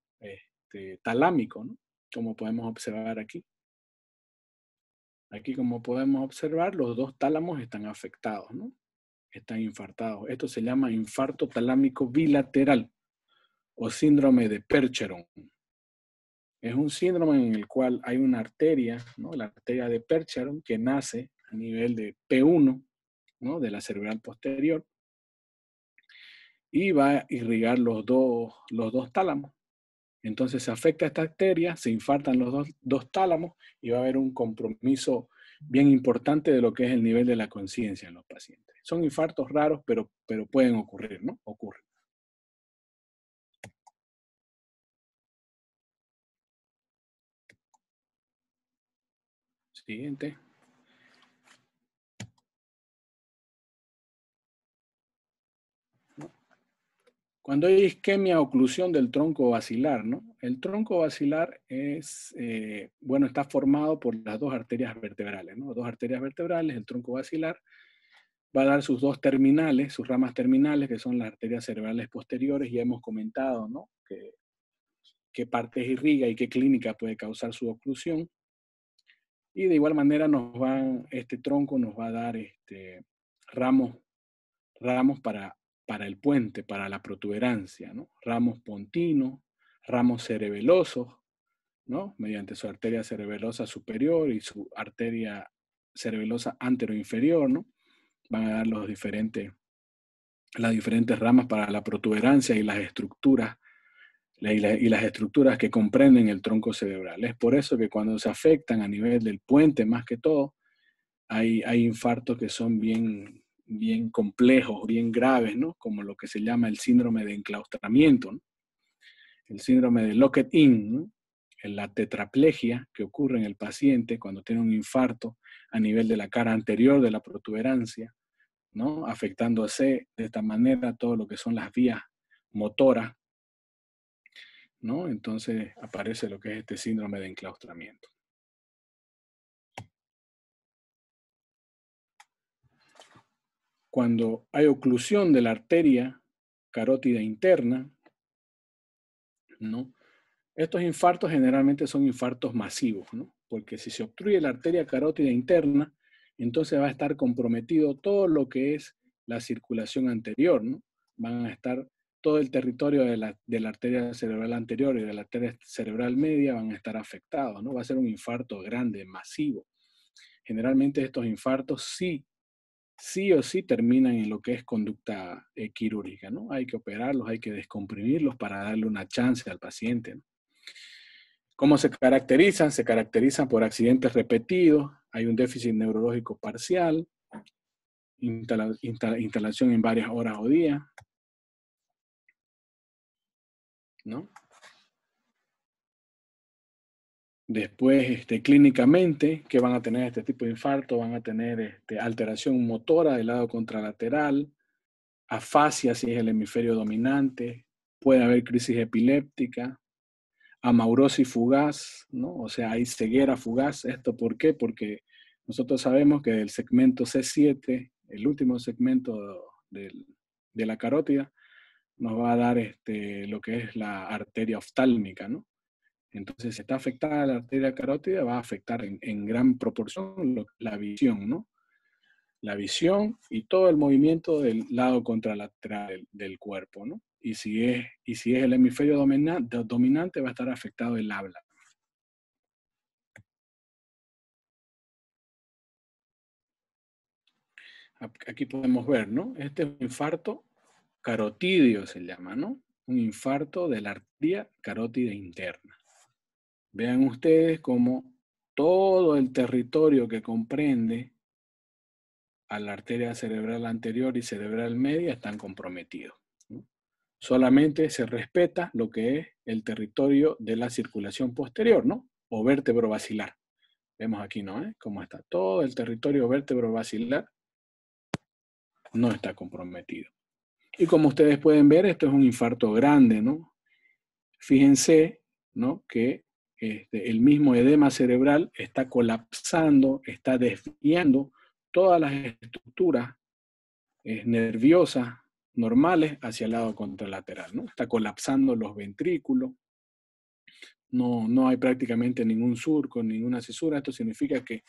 talámico, ¿no? Como podemos observar aquí. Aquí, como podemos observar, los dos tálamos están afectados, ¿no? Están infartados. Esto se llama infarto talámico bilateral o síndrome de Percheron. Es un síndrome en el cual hay una arteria, ¿no? La arteria de Percheron, que nace a nivel de P1, ¿no? De la cerebral posterior, y va a irrigar los dos tálamos. Entonces se afecta a esta arteria, se infartan los dos tálamos y va a haber un compromiso bien importante de lo que es el nivel de la conciencia en los pacientes. Son infartos raros, pero pueden ocurrir, ¿no? Ocurren. Siguiente. Cuando hay isquemia o oclusión del tronco basilar, ¿no? El tronco basilar es, bueno, está formado por las dos arterias vertebrales, ¿no? Dos arterias vertebrales, el tronco basilar va a dar sus dos terminales, sus ramas terminales, que son las arterias cerebrales posteriores. Ya hemos comentado, ¿no? Qué partes irriga y qué clínica puede causar su oclusión. Y de igual manera este tronco nos va a dar ramos para el puente, para la protuberancia, ¿no? Ramos pontinos, ramos cerebelosos, ¿no? Mediante su arteria cerebelosa superior y su arteria cerebelosa anteroinferior, ¿no? Van a dar las diferentes ramas para la protuberancia y las estructuras que comprenden el tronco cerebral. Es por eso que cuando se afectan a nivel del puente, más que todo, hay infartos que son bien complejos, bien graves, ¿no? Como lo que se llama el síndrome de enclaustramiento, ¿no? El síndrome de Locked-In, ¿no? La tetraplegia que ocurre en el paciente cuando tiene un infarto a nivel de la cara anterior de la protuberancia, ¿no? Afectándose de esta manera todo lo que son las vías motoras, ¿no? Entonces aparece lo que es este síndrome de enclaustramiento. Cuando hay oclusión de la arteria carótida interna, ¿no? Estos infartos generalmente son infartos masivos, ¿no? Porque si se obstruye la arteria carótida interna, entonces va a estar comprometido todo lo que es la circulación anterior, ¿no? Van a estar todo el territorio de la arteria cerebral anterior y de la arteria cerebral media van a estar afectados, ¿no? Va a ser un infarto grande, masivo. Generalmente estos infartos sí o sí terminan en lo que es conducta quirúrgica, ¿no? Hay que operarlos, hay que descomprimirlos para darle una chance al paciente, ¿no? ¿Cómo se caracterizan? Se caracterizan por accidentes repetidos, hay un déficit neurológico parcial, instalación en varias horas o días, ¿no? Después, clínicamente, ¿qué van a tener este tipo de infarto? Van a tener alteración motora del lado contralateral, afasia si es el hemisferio dominante, puede haber crisis epiléptica, amaurosis fugaz, ¿no? O sea, hay ceguera fugaz. ¿Esto por qué? Porque nosotros sabemos que el segmento C7, el último segmento de la carótida, nos va a dar lo que es la arteria oftálmica, ¿no? Entonces, si está afectada la arteria carótida, va a afectar en gran proporción la visión, ¿no? La visión y todo el movimiento del lado contralateral del cuerpo, ¿no? Y si es el hemisferio dominante, va a estar afectado el habla. Aquí podemos ver, ¿no? Este es un infarto carotídeo, se llama, ¿no? Un infarto de la arteria carótida interna. Vean ustedes cómo todo el territorio que comprende a la arteria cerebral anterior y cerebral media están comprometidos, ¿no? Solamente se respeta lo que es el territorio de la circulación posterior, ¿no? O vértebro-basilar. Vemos aquí, ¿no? Cómo está todo el territorio vértebro-basilar no está comprometido. Y como ustedes pueden ver, esto es un infarto grande, ¿no? Fíjense, ¿no? Que el mismo edema cerebral está colapsando, está desviando todas las estructuras nerviosas normales hacia el lado contralateral, ¿no? Está colapsando los ventrículos, no hay prácticamente ningún surco, ninguna cisura. Esto significa que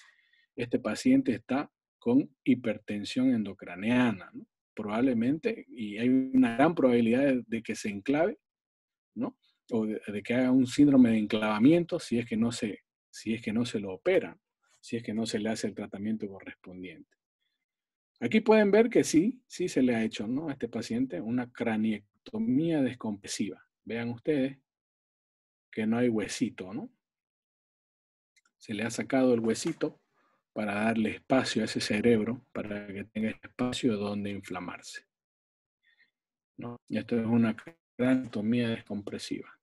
este paciente está con hipertensión endocraneana, ¿no? Probablemente, y hay una gran probabilidad de que se enclave, ¿no? O de que haga un síndrome de enclavamiento si es que no se lo opera, si es que no se le hace el tratamiento correspondiente. Aquí pueden ver que sí se le ha hecho, ¿no?, a este paciente una craniectomía descompresiva. Vean ustedes que no hay huesito, ¿no? Se le ha sacado el huesito para darle espacio a ese cerebro, para que tenga espacio donde inflamarse, ¿no? Y esto es una craniectomía descompresiva.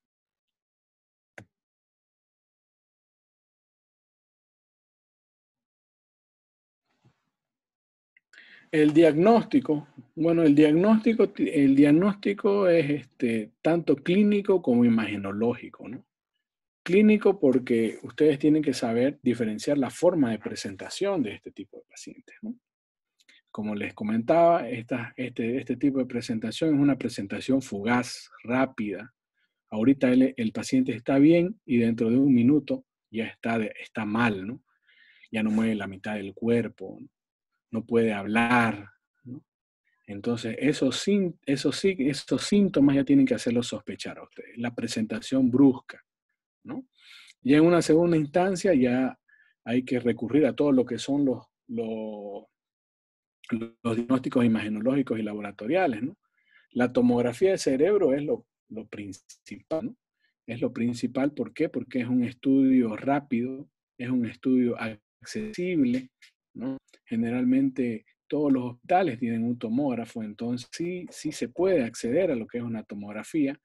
El diagnóstico, bueno, el diagnóstico es tanto clínico como imagenológico, ¿no? Clínico porque ustedes tienen que saber diferenciar la forma de presentación de este tipo de pacientes, ¿no? Como les comentaba, este tipo de presentación es una presentación fugaz, rápida. Ahorita el paciente está bien y dentro de un minuto ya está mal, ¿no? Ya no mueve la mitad del cuerpo, no puede hablar, ¿no? Entonces, esos síntomas ya tienen que hacerlo sospechar a ustedes. La presentación brusca, ¿no? Y en una segunda instancia ya hay que recurrir a todo lo que son los diagnósticos imagenológicos y laboratoriales, ¿no? La tomografía de cerebro es lo principal, ¿no? Es lo principal, ¿por qué? Porque es un estudio rápido, es un estudio accesible, ¿no? Generalmente todos los hospitales tienen un tomógrafo, entonces sí se puede acceder a lo que es una tomografía,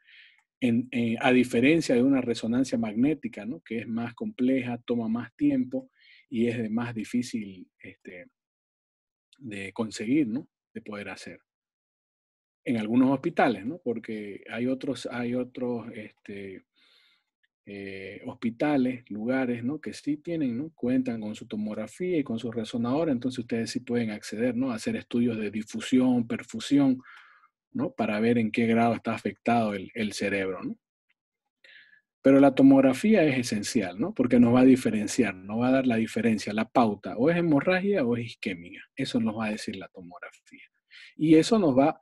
a diferencia de una resonancia magnética, ¿no?, que es más compleja, toma más tiempo y es de más difícil de conseguir, ¿no?, de poder hacer. En algunos hospitales, ¿no? Porque hay otros hospitales, lugares, ¿no?, que sí tienen, ¿no?, cuentan con su tomografía y con su resonadora, entonces ustedes sí pueden acceder, ¿no?, a hacer estudios de difusión, perfusión, ¿no?, para ver en qué grado está afectado el cerebro, ¿no? Pero la tomografía es esencial, ¿no? Porque nos va a diferenciar, nos va a dar la diferencia, la pauta, o es hemorragia o es isquemia. Eso nos va a decir la tomografía. Y eso nos va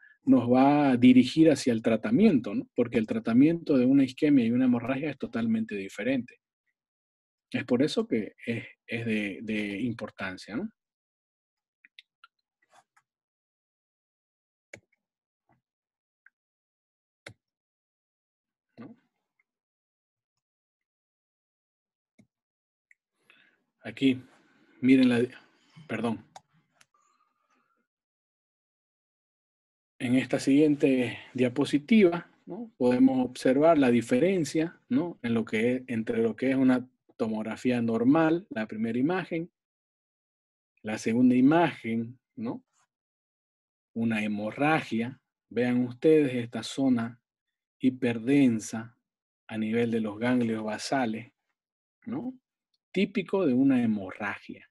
a dirigir hacia el tratamiento, ¿no? Porque el tratamiento de una isquemia y una hemorragia es totalmente diferente. Es por eso que es de importancia, ¿no? ¿No? Aquí, miren perdón. En esta siguiente diapositiva, ¿no?, podemos observar la diferencia, ¿no?, entre lo que es una tomografía normal, la primera imagen, la segunda imagen, ¿no?, una hemorragia. Vean ustedes esta zona hiperdensa a nivel de los ganglios basales, ¿no?, típico de una hemorragia.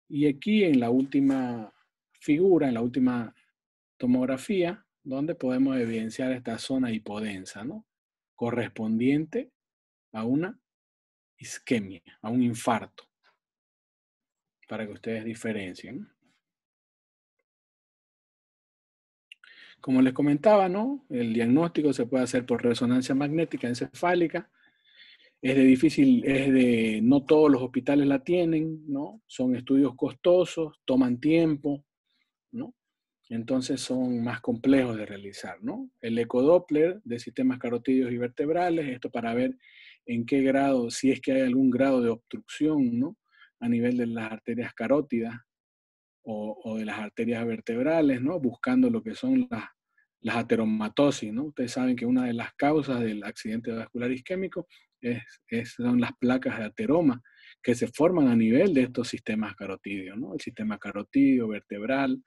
Y aquí en la última figura, en la última tomografía, donde podemos evidenciar esta zona hipodensa, ¿no?, correspondiente a una isquemia, a un infarto, para que ustedes diferencien. Como les comentaba, ¿no?, el diagnóstico se puede hacer por resonancia magnética encefálica. No todos los hospitales la tienen, ¿no? Son estudios costosos, toman tiempo, ¿no? Entonces son más complejos de realizar, ¿no? El ecodoppler de sistemas carotídeos y vertebrales, esto para ver en qué grado, si es que hay algún grado de obstrucción, ¿no?, a nivel de las arterias carótidas o de las arterias vertebrales, ¿no?, buscando lo que son las ateromatosis, ¿no? Ustedes saben que una de las causas del accidente vascular isquémico son las placas de ateroma que se forman a nivel de estos sistemas carotídeos, ¿no? El sistema carotídeo, vertebral,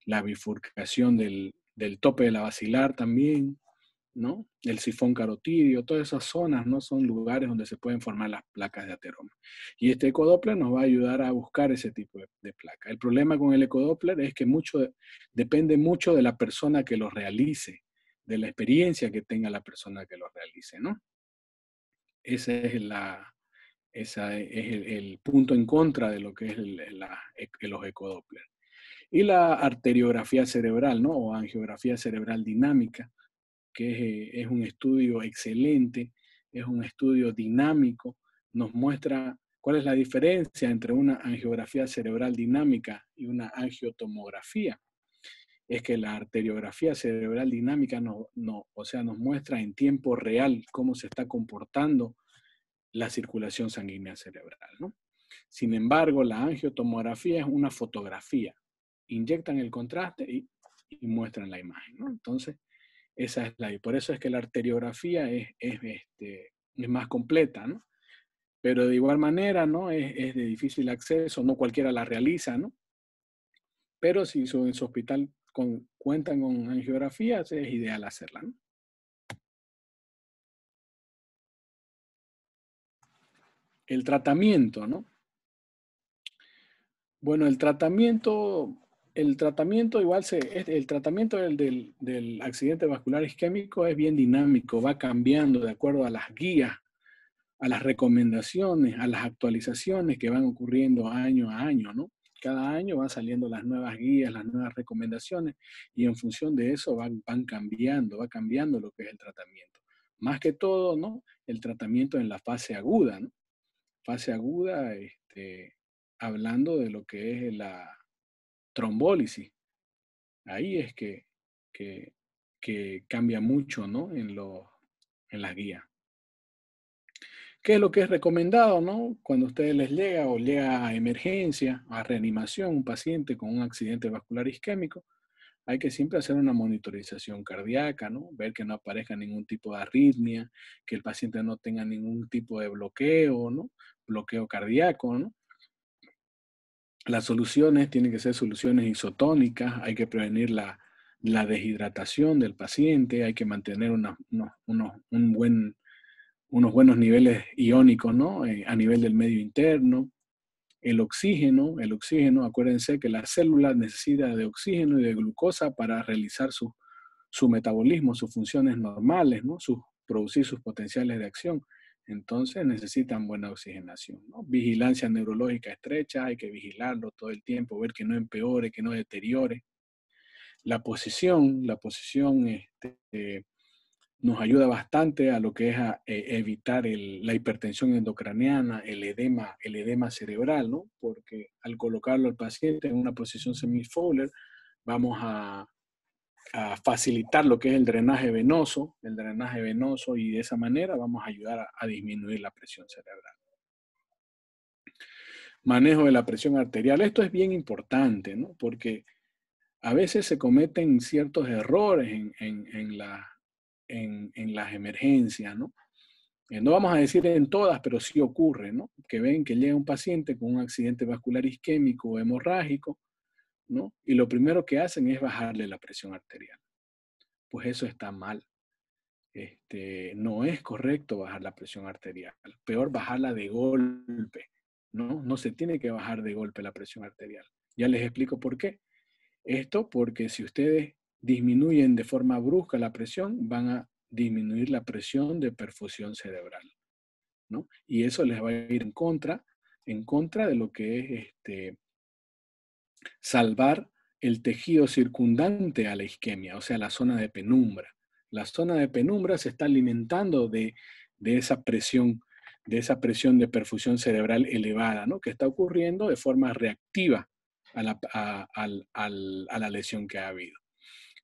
la bifurcación del tope de la basilar también, ¿no? El sifón carotídeo, todas esas zonas, ¿no? Son lugares donde se pueden formar las placas de ateroma. Y este ecodoppler nos va a ayudar a buscar ese tipo de placa. El problema con el ecodoppler es que depende mucho de la persona que lo realice, de la experiencia que tenga la persona que lo realice, ¿no? Ese es el punto en contra de lo que es los ecodoppler. Y la arteriografía cerebral, ¿no? O angiografía cerebral dinámica, que es un estudio excelente, es un estudio dinámico, nos muestra cuál es la diferencia entre una angiografía cerebral dinámica y una angiotomografía. Es que la arteriografía cerebral dinámica nos muestra en tiempo real cómo se está comportando la circulación sanguínea cerebral, ¿no? Sin embargo, la angiotomografía es una fotografía. Inyectan el contraste y muestran la imagen, ¿no? Entonces, por eso es que la arteriografía es más completa, ¿no? Pero de igual manera, ¿no? Es de difícil acceso, no cualquiera la realiza, ¿no? Pero si en su hospital cuentan con angiografías, es ideal hacerla, ¿no? El tratamiento, ¿no? Bueno, el tratamiento igual el tratamiento del accidente vascular isquémico es bien dinámico, va cambiando de acuerdo a las guías, a las recomendaciones, a las actualizaciones que van ocurriendo año a año, ¿no? Cada año van saliendo las nuevas guías, las nuevas recomendaciones, y en función de eso va cambiando lo que es el tratamiento. Más que todo, ¿no? El tratamiento en la fase aguda, ¿no? Fase aguda, hablando de lo que es la trombólisis. Ahí es que cambia mucho, ¿no? En las guías. ¿Qué es lo que es recomendado, no? Cuando a ustedes les llega o llega a emergencia, a reanimación, un paciente con un accidente vascular isquémico, hay que siempre hacer una monitorización cardíaca, ¿no? Ver que no aparezca ningún tipo de arritmia, que el paciente no tenga ningún tipo de bloqueo, ¿no? Bloqueo cardíaco, ¿no? Las soluciones tienen que ser soluciones isotónicas, hay que prevenir la deshidratación del paciente, hay que mantener unos buenos niveles iónicos, ¿no? A nivel del medio interno. El oxígeno, acuérdense que la célula necesita de oxígeno y de glucosa para realizar su metabolismo, sus funciones normales, ¿no? Producir sus potenciales de acción. Entonces necesitan buena oxigenación, ¿no? Vigilancia neurológica estrecha, hay que vigilarlo todo el tiempo, ver que no empeore, que no deteriore. La posición nos ayuda bastante a lo que es evitar la hipertensión endocraniana, el edema cerebral, ¿no? Porque al colocarlo al paciente en una posición semi-Fowler, vamos a facilitar lo que es el drenaje venoso, y de esa manera vamos a ayudar a disminuir la presión cerebral. Manejo de la presión arterial. Esto es bien importante, ¿no? Porque a veces se cometen ciertos errores en las emergencias, ¿no? No vamos a decir en todas, pero sí ocurre, ¿no? Que ven que llega un paciente con un accidente vascular isquémico o hemorrágico, ¿no? Y lo primero que hacen es bajarle la presión arterial. Pues eso está mal. No es correcto bajar la presión arterial. Peor bajarla de golpe, ¿no? No se tiene que bajar de golpe la presión arterial. Ya les explico por qué. Esto porque si ustedes disminuyen de forma brusca la presión, van a disminuir la presión de perfusión cerebral, ¿no? Y eso les va a ir en contra de lo que es salvar el tejido circundante a la isquemia, o sea, la zona de penumbra. La zona de penumbra se está alimentando de esa presión de perfusión cerebral elevada, ¿no? Que está ocurriendo de forma reactiva a la lesión que ha habido.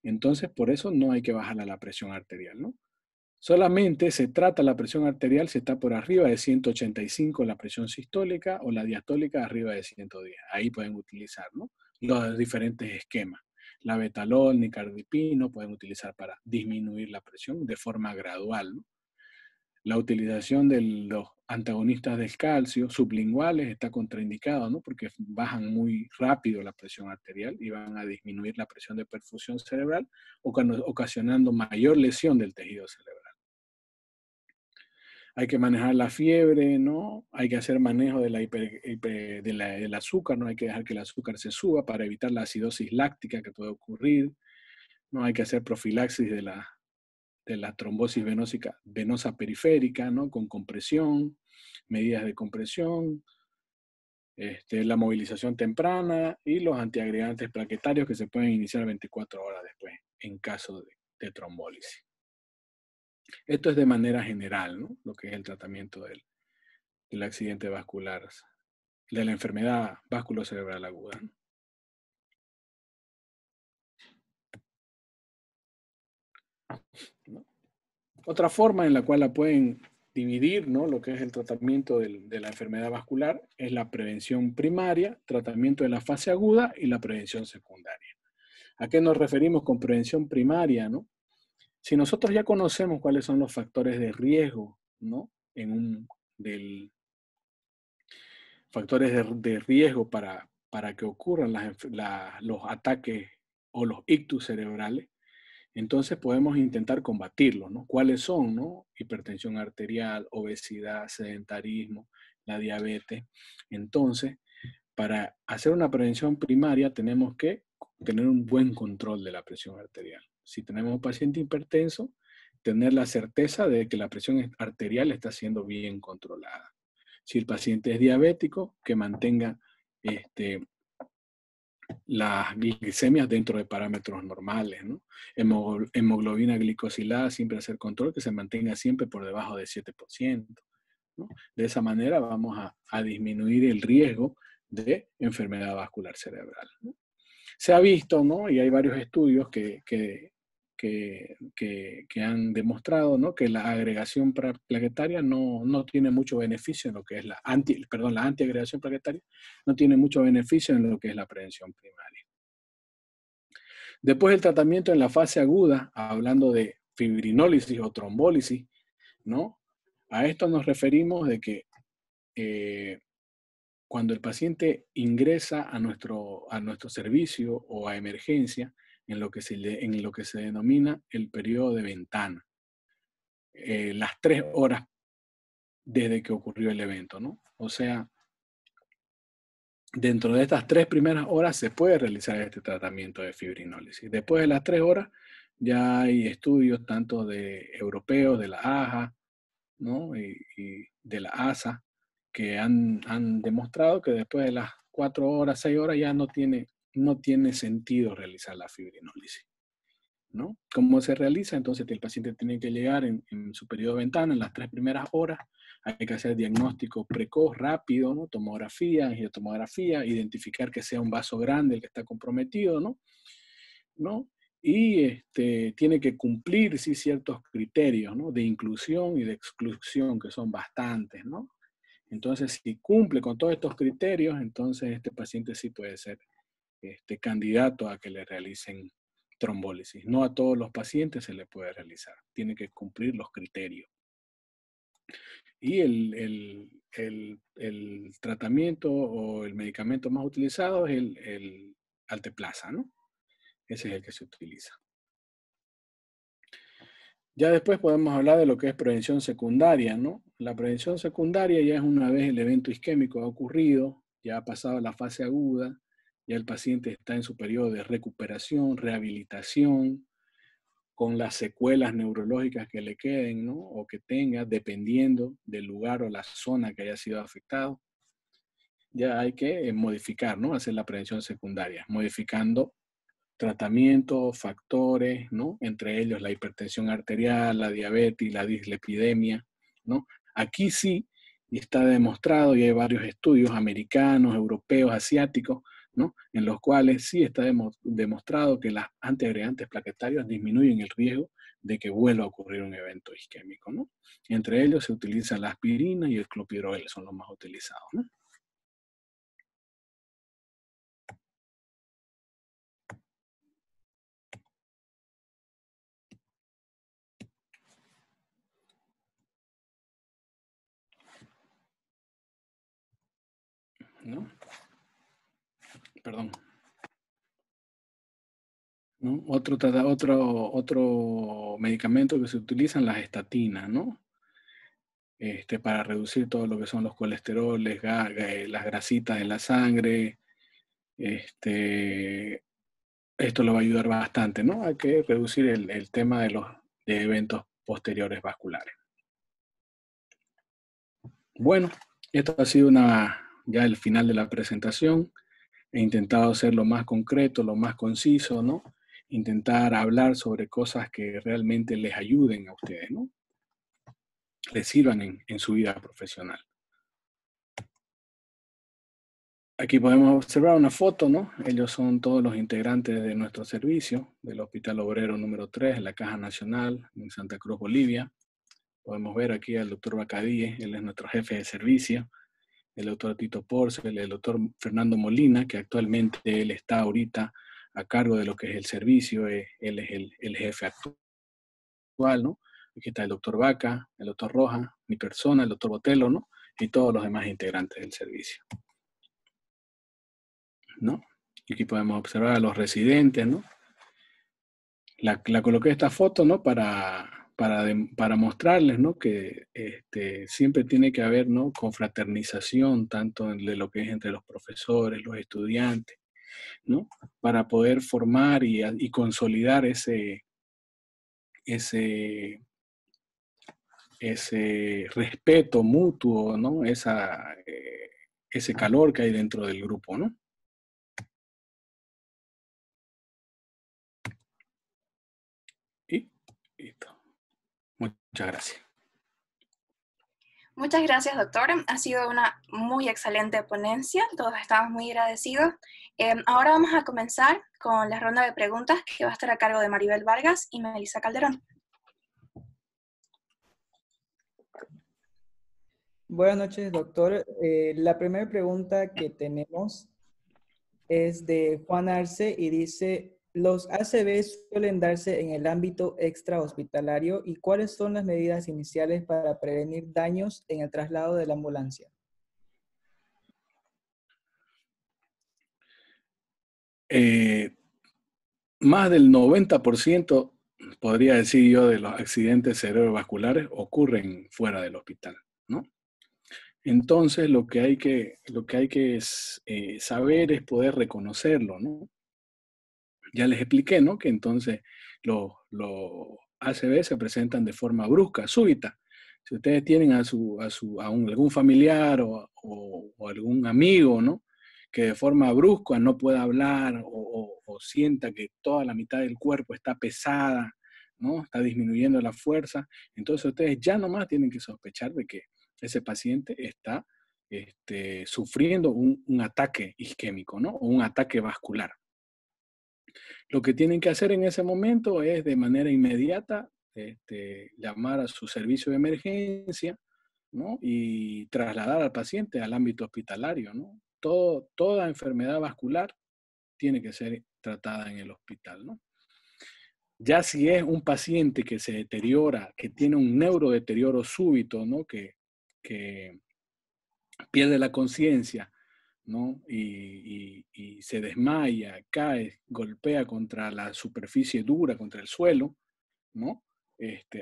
Entonces, por eso no hay que bajar la presión arterial, ¿no? Solamente se trata la presión arterial si está por arriba de 185 la presión sistólica o la diastólica arriba de 110. Ahí pueden utilizar, ¿no? Los diferentes esquemas. La betalol, nicardipino pueden utilizar para disminuir la presión de forma gradual, ¿no? La utilización de los antagonistas del calcio sublinguales está contraindicado, ¿no? Porque bajan muy rápido la presión arterial y van a disminuir la presión de perfusión cerebral, ocasionando mayor lesión del tejido cerebral. Hay que manejar la fiebre, ¿no? Hay que hacer manejo de del azúcar, no hay que dejar que el azúcar se suba para evitar la acidosis láctica que puede ocurrir, ¿no? Hay que hacer profilaxis de la trombosis venosa periférica, ¿no? Con compresión, medidas de compresión, la movilización temprana y los antiagregantes plaquetarios que se pueden iniciar 24 horas después en caso de trombólisis. Esto es de manera general, ¿no? Lo que es el tratamiento del accidente vascular, de la enfermedad vasculocerebral aguda, ¿no? Otra forma en la cual la pueden dividir, ¿no? Lo que es el tratamiento de la enfermedad vascular es la prevención primaria, tratamiento de la fase aguda y la prevención secundaria. ¿A qué nos referimos con prevención primaria, no? Si nosotros ya conocemos cuáles son los factores de riesgo, ¿no? Factores de riesgo para que ocurran los ataques o los ictus cerebrales, entonces podemos intentar combatirlos, ¿no? ¿Cuáles son, no? Hipertensión arterial, obesidad, sedentarismo, la diabetes. Entonces, para hacer una prevención primaria tenemos que tener un buen control de la presión arterial. Si tenemos un paciente hipertenso, tener la certeza de que la presión arterial está siendo bien controlada. Si el paciente es diabético, que mantenga las glicemias dentro de parámetros normales, ¿no? Hemoglobina glicosilada, siempre hacer control, que se mantenga siempre por debajo de 7%, ¿no? De esa manera vamos a disminuir el riesgo de enfermedad vascular cerebral, ¿no? Se ha visto, ¿no? Y hay varios estudios que han demostrado, ¿no? Que la agregación plaquetaria no tiene mucho beneficio en lo que es la antiagregación plaquetaria no tiene mucho beneficio en lo que es la prevención primaria. Después del tratamiento en la fase aguda, hablando de fibrinólisis o trombólisis, ¿no? A esto nos referimos de que cuando el paciente ingresa a nuestro servicio o a emergencia, en lo que se denomina el periodo de ventana, las 3 horas desde que ocurrió el evento, ¿no? O sea, dentro de estas 3 primeras horas se puede realizar este tratamiento de fibrinólisis. Después de las 3 horas ya hay estudios tanto de europeos, de la AJA, ¿no? y de la ASA, que han demostrado que después de las 4 horas, 6 horas ya no tiene sentido realizar la fibrinólisis, ¿no? ¿Cómo se realiza? Entonces el paciente tiene que llegar en su periodo de ventana, en las 3 primeras horas, hay que hacer diagnóstico precoz, rápido, ¿no? Tomografía, angiotomografía, identificar que sea un vaso grande el que está comprometido, ¿no? Y tiene que cumplir, sí, ciertos criterios, ¿no? De inclusión y de exclusión, que son bastantes, ¿no? Entonces, si cumple con todos estos criterios, entonces este paciente sí puede ser candidato a que le realicen trombólisis. No a todos los pacientes se le puede realizar, tiene que cumplir los criterios. Y el tratamiento o el medicamento más utilizado es el Alteplasa, ¿no? Ese es el que se utiliza. Ya después podemos hablar de lo que es prevención secundaria, ¿no? La prevención secundaria ya es una vez el evento isquémico ha ocurrido, ya ha pasado la fase aguda, ya el paciente está en su periodo de recuperación, rehabilitación, con las secuelas neurológicas que le queden, ¿no? O que tenga, dependiendo del lugar o la zona que haya sido afectado. Ya hay que modificar, ¿no? Hacer la prevención secundaria, modificando tratamientos, factores, ¿no? Entre ellos la hipertensión arterial, la diabetes, la dislipidemia, ¿no? Aquí sí está demostrado, y hay varios estudios americanos, europeos, asiáticos, ¿no? En los cuales sí está demostrado que las antiagregantes plaquetarios disminuyen el riesgo de que vuelva a ocurrir un evento isquémico, ¿no? Entre ellos se utilizan la aspirina y el clopidogrel, son los más utilizados, ¿no? ¿no? Perdón. ¿No? Otro medicamento que se utilizan, las estatinas, ¿no? Para reducir todo lo que son los colesteroles, las grasitas en la sangre. Esto lo va a ayudar bastante, ¿no? Hay que reducir el tema de eventos posteriores vasculares. Bueno, esto ha sido ya el final de la presentación. He intentado ser lo más concreto, lo más conciso, ¿no? Intentar hablar sobre cosas que realmente les ayuden a ustedes, ¿no? Les sirvan en su vida profesional. Aquí podemos observar una foto, ¿no? Ellos son todos los integrantes de nuestro servicio, del Hospital Obrero número 3, en la Caja Nacional, en Santa Cruz, Bolivia. Podemos ver aquí al doctor Bacadíe, él es nuestro jefe de servicio, el doctor Tito Porcel, el doctor Fernando Molina, que actualmente él está ahorita a cargo de lo que es el servicio, él es el jefe actual, ¿no? Aquí está el doctor Vaca, el doctor Roja, mi persona, el doctor Botelo, ¿no? Y todos los demás integrantes del servicio, ¿no? Y aquí podemos observar a los residentes, ¿no? La coloqué esta foto, ¿no? Para mostrarles, ¿no? Que siempre tiene que haber, ¿no? Confraternización, tanto de lo que es entre los profesores, los estudiantes, ¿no? Para poder formar y consolidar ese respeto mutuo, ¿no? Ese calor que hay dentro del grupo, ¿no? Y listo. Muchas gracias. Muchas gracias, doctor. Ha sido una muy excelente ponencia. Todos estamos muy agradecidos. Ahora vamos a comenzar con la ronda de preguntas que va a estar a cargo de Maribel Vargas y Melissa Calderón. Buenas noches, doctor. La primera pregunta que tenemos es de Juan Arce y dice, ¿los ACV suelen darse en el ámbito extrahospitalario y cuáles son las medidas iniciales para prevenir daños en el traslado de la ambulancia? Más del 90%, podría decir yo, de los accidentes cerebrovasculares ocurren fuera del hospital, ¿no? Entonces, lo que hay que saber es poder reconocerlo, ¿no? Ya les expliqué, ¿no? Que entonces los ACV se presentan de forma brusca, súbita. Si ustedes tienen a algún familiar o algún amigo, ¿no? Que de forma brusca no pueda hablar o sienta que toda la mitad del cuerpo está pesada, ¿no? Está disminuyendo la fuerza, entonces ustedes ya nomás tienen que sospechar de que ese paciente está sufriendo un ataque isquémico, ¿no? O un ataque vascular. Lo que tienen que hacer en ese momento es de manera inmediata llamar a su servicio de emergencia, ¿no? Y trasladar al paciente al ámbito hospitalario, ¿no? Toda enfermedad vascular tiene que ser tratada en el hospital, ¿no? Ya si es un paciente que se deteriora, que tiene un neurodeterioro súbito, ¿no? Que pierde la conciencia, ¿no? Y se desmaya, cae, golpea contra la superficie dura, contra el suelo, ¿no?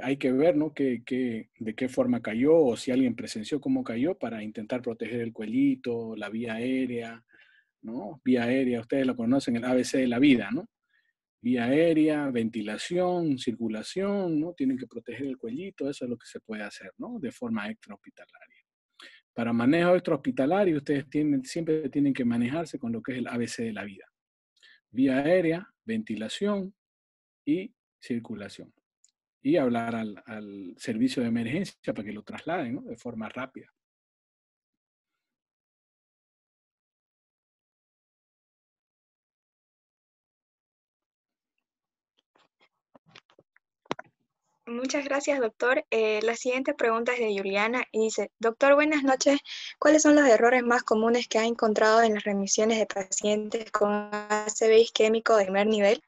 Hay que ver, ¿no? De qué forma cayó o si alguien presenció cómo cayó para intentar proteger el cuellito, la vía aérea, ¿no? Vía aérea, ustedes lo conocen, el ABC de la vida, ¿no? Vía aérea, ventilación, circulación, ¿no? Tienen que proteger el cuellito, eso es lo que se puede hacer, ¿no? De forma extrahospitalaria. Para manejo extrahospitalario, ustedes siempre tienen que manejarse con lo que es el ABC de la vida. Vía aérea, ventilación y circulación. Y hablar al servicio de emergencia para que lo trasladen, ¿no? De forma rápida. Muchas gracias, doctor. La siguiente pregunta es de Juliana y dice, doctor, buenas noches. ¿Cuáles son los errores más comunes que ha encontrado en las remisiones de pacientes con ACV isquémico de primer nivel?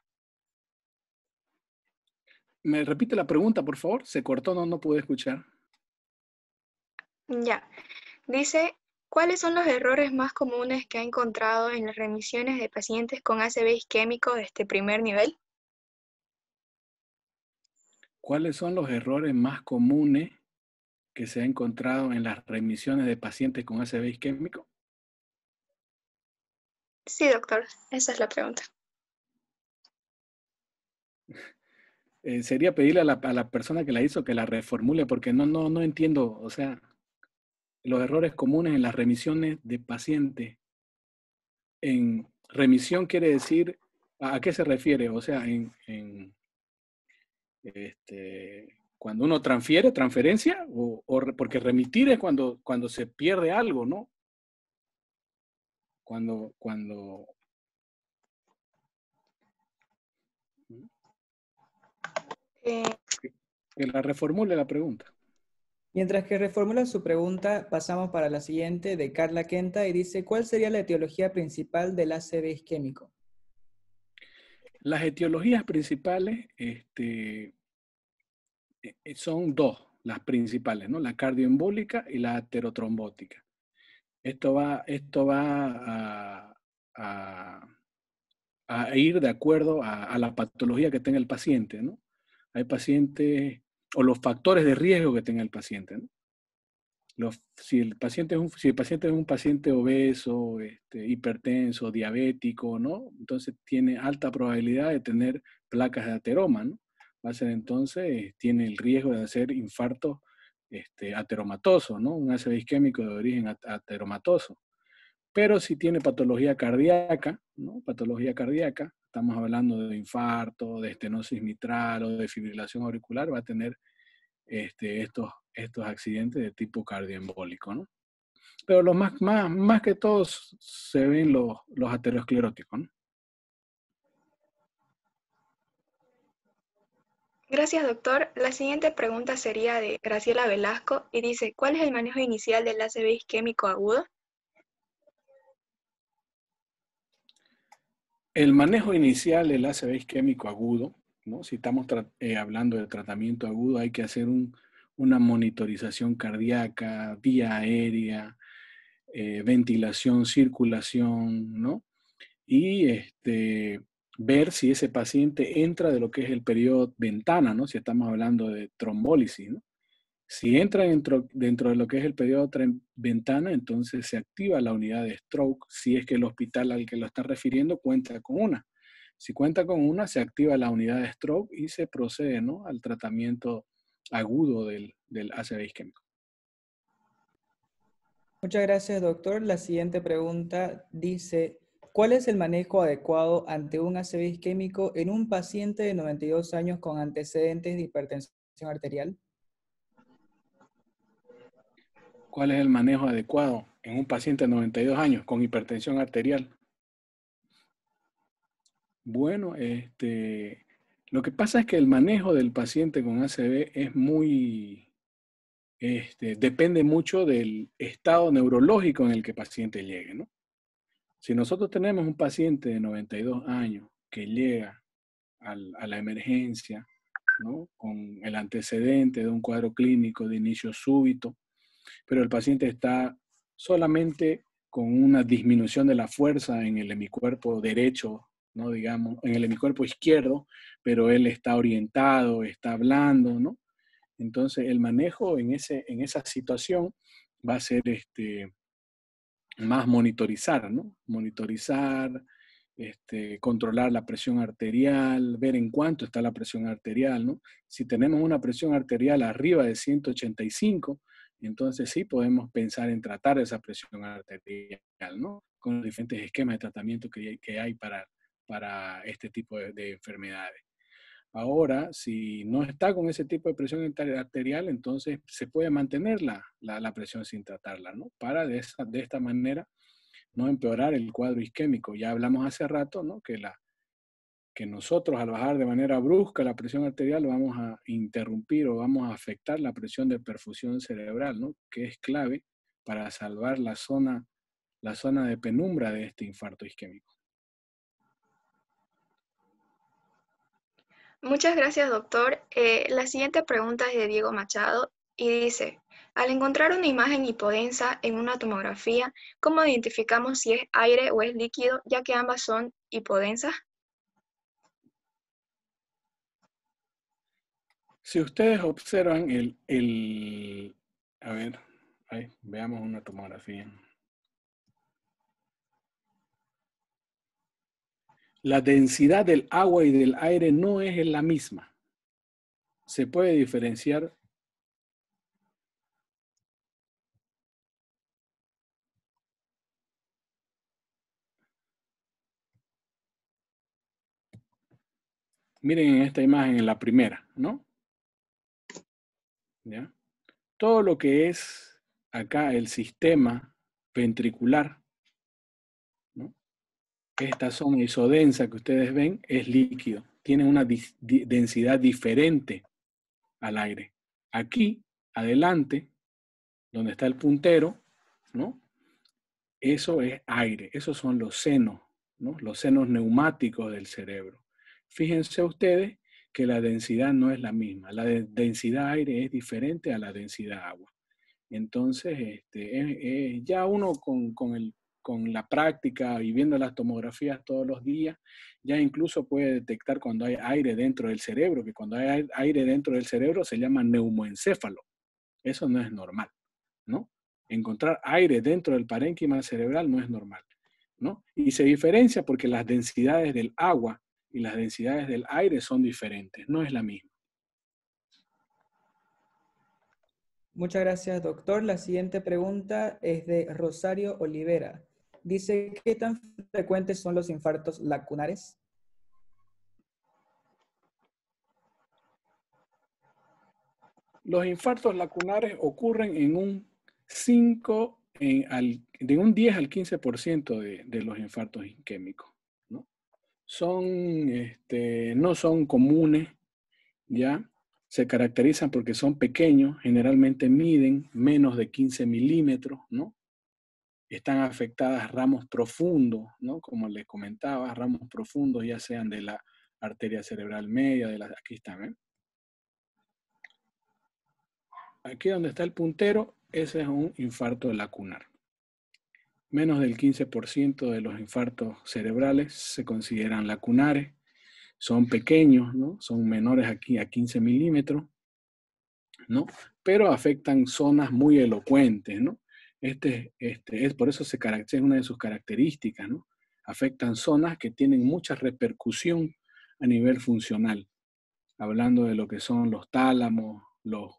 ¿Me repite la pregunta, por favor? Se cortó, no pude escuchar. Ya. Dice, ¿Cuáles son los errores más comunes que ha encontrado en las remisiones de pacientes con ACV isquémico de este primer nivel? ¿Cuáles son los errores más comunes que se ha encontrado en las remisiones de pacientes con ACV isquémico? Sí, doctor, esa es la pregunta. Sería pedirle a la persona que la hizo que la reformule porque no entiendo, o sea, los errores comunes en las remisiones de pacientes. En remisión quiere decir, ¿a qué se refiere? O sea, cuando uno transfiere, transferencia, porque remitir es cuando se pierde algo, ¿no? Cuando Eh, que la reformule la pregunta. Mientras que reformula su pregunta, pasamos para la siguiente de Carla Quenta y dice, ¿cuál sería la etiología principal del ACV isquémico? Las etiologías principales son dos, las principales, ¿no? La cardioembólica y la aterotrombótica. Esto va a ir de acuerdo a la patología que tenga el paciente, ¿no? Hay pacientes, o los factores de riesgo que tenga el paciente, ¿no? Si el paciente es un paciente obeso, hipertenso, diabético, ¿no? Entonces tiene alta probabilidad de tener placas de ateroma, ¿no? Va a ser entonces, tiene el riesgo de hacer infarto ateromatoso, ¿no? Un ACV isquémico de origen ateromatoso. Pero si tiene patología cardíaca, ¿no? Patología cardíaca, estamos hablando de infarto, de estenosis mitral o de fibrilación auricular, va a tener estos accidentes de tipo cardioembólico, ¿no? Pero los más que todos se ven los ateroscleróticos, ¿no? Gracias, doctor. La siguiente pregunta sería de Graciela Velasco y dice, ¿cuál es el manejo inicial del ACV isquémico agudo? El manejo inicial del ACV isquémico agudo, ¿no? Si estamos hablando de tratamiento agudo, hay que hacer una monitorización cardíaca, vía aérea, ventilación, circulación, ¿no? Y ver si ese paciente entra de lo que es el periodo ventana, ¿no? Si estamos hablando de trombólisis, ¿no? Si entra dentro de lo que es el periodo ventana, entonces se activa la unidad de stroke, si es que el hospital al que lo está refiriendo cuenta con una. Si cuenta con una, se activa la unidad de stroke y se procede, ¿no? Al tratamiento agudo del ACV isquémico. Muchas gracias, doctor. La siguiente pregunta dice, ¿cuál es el manejo adecuado ante un ACV isquémico en un paciente de 92 años con antecedentes de hipertensión arterial? ¿Cuál es el manejo adecuado en un paciente de 92 años con hipertensión arterial? Bueno, lo que pasa es que el manejo del paciente con ACV es muy, depende mucho del estado neurológico en el que el paciente llegue, ¿no? Si nosotros tenemos un paciente de 92 años que llega a la emergencia, ¿no? Con el antecedente de un cuadro clínico de inicio súbito, pero el paciente está solamente con una disminución de la fuerza en el hemicuerpo derecho, ¿no? Digamos, en el hemicuerpo izquierdo, pero él está orientado, está hablando, ¿no? Entonces, el manejo en esa situación va a ser más monitorizar, ¿no? Monitorizar, controlar la presión arterial, ver en cuánto está la presión arterial, ¿no? Si tenemos una presión arterial arriba de 185, entonces sí podemos pensar en tratar esa presión arterial, ¿no? Con los diferentes esquemas de tratamiento que hay para este tipo de enfermedades. Ahora, si no está con ese tipo de presión arterial, entonces se puede mantener la presión sin tratarla, ¿no? Para de esta manera no empeorar el cuadro isquémico. Ya hablamos hace rato, ¿no? Que nosotros al bajar de manera brusca la presión arterial vamos a interrumpir o vamos a afectar la presión de perfusión cerebral, ¿no? Que es clave para salvar la zona de penumbra de este infarto isquémico. Muchas gracias, doctor. La siguiente pregunta es de Diego Machado y dice, Al encontrar una imagen hipodensa en una tomografía, ¿cómo identificamos si es aire o es líquido, ya que ambas son hipodensas? Si ustedes observan a ver, ahí, veamos una tomografía. La densidad del agua y del aire no es la misma. Se puede diferenciar. Miren en esta imagen, en la primera, ¿no? ¿Ya? Todo lo que es acá el sistema ventricular, ¿no? Esta zona isodensa que ustedes ven es líquido. Tiene una densidad diferente al aire. Aquí, adelante, donde está el puntero, ¿no? Eso es aire. Esos son los senos, ¿no? Los senos neumáticos del cerebro. Fíjense ustedes que la densidad no es la misma. La densidad aire es diferente a la densidad agua. Entonces, ya uno con la práctica y viendo las tomografías todos los días, ya incluso puede detectar cuando hay aire dentro del cerebro, que cuando hay aire dentro del cerebro se llama neumoencéfalo. Eso no es normal, ¿no? Encontrar aire dentro del parénquima cerebral no es normal, ¿no? Y se diferencia porque las densidades del agua y las densidades del aire son diferentes, no es la misma. Muchas gracias, doctor. La siguiente pregunta es de Rosario Olivera. Dice, ¿qué tan frecuentes son los infartos lacunares? Los infartos lacunares ocurren en un 5, de un 10 al 15% de los infartos isquémicos, ¿no? No son comunes, ¿ya? Se caracterizan porque son pequeños, generalmente miden menos de 15 milímetros, ¿no? Están afectadas ramos profundos, ¿no? Como les comentaba, ramos profundos ya sean de la arteria cerebral media, aquí están, ¿eh? Aquí donde está el puntero, ese es un infarto lacunar. Menos del 15% de los infartos cerebrales se consideran lacunares. Son pequeños, ¿no? Son menores aquí a 15 milímetros, ¿no? Pero afectan zonas muy elocuentes, ¿no? Por eso es una de sus características, ¿no? Afectan zonas que tienen mucha repercusión a nivel funcional, hablando de lo que son los tálamos, los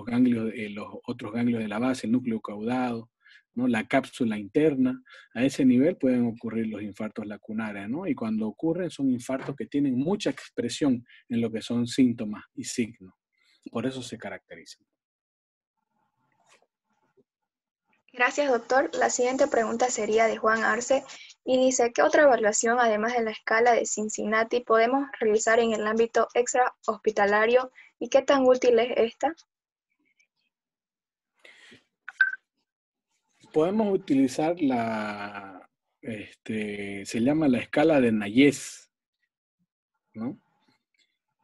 ganglios, los otros ganglios de la base, el núcleo caudado, ¿no? La cápsula interna. A ese nivel pueden ocurrir los infartos lacunares, ¿no? Y cuando ocurren son infartos que tienen mucha expresión en lo que son síntomas y signos. Por eso se caracterizan. Gracias, doctor. La siguiente pregunta sería de Juan Arce y dice, ¿qué otra evaluación, además de la escala de Cincinnati, podemos realizar en el ámbito extrahospitalario y qué tan útil es esta? Podemos utilizar se llama la escala de Nayes, ¿no?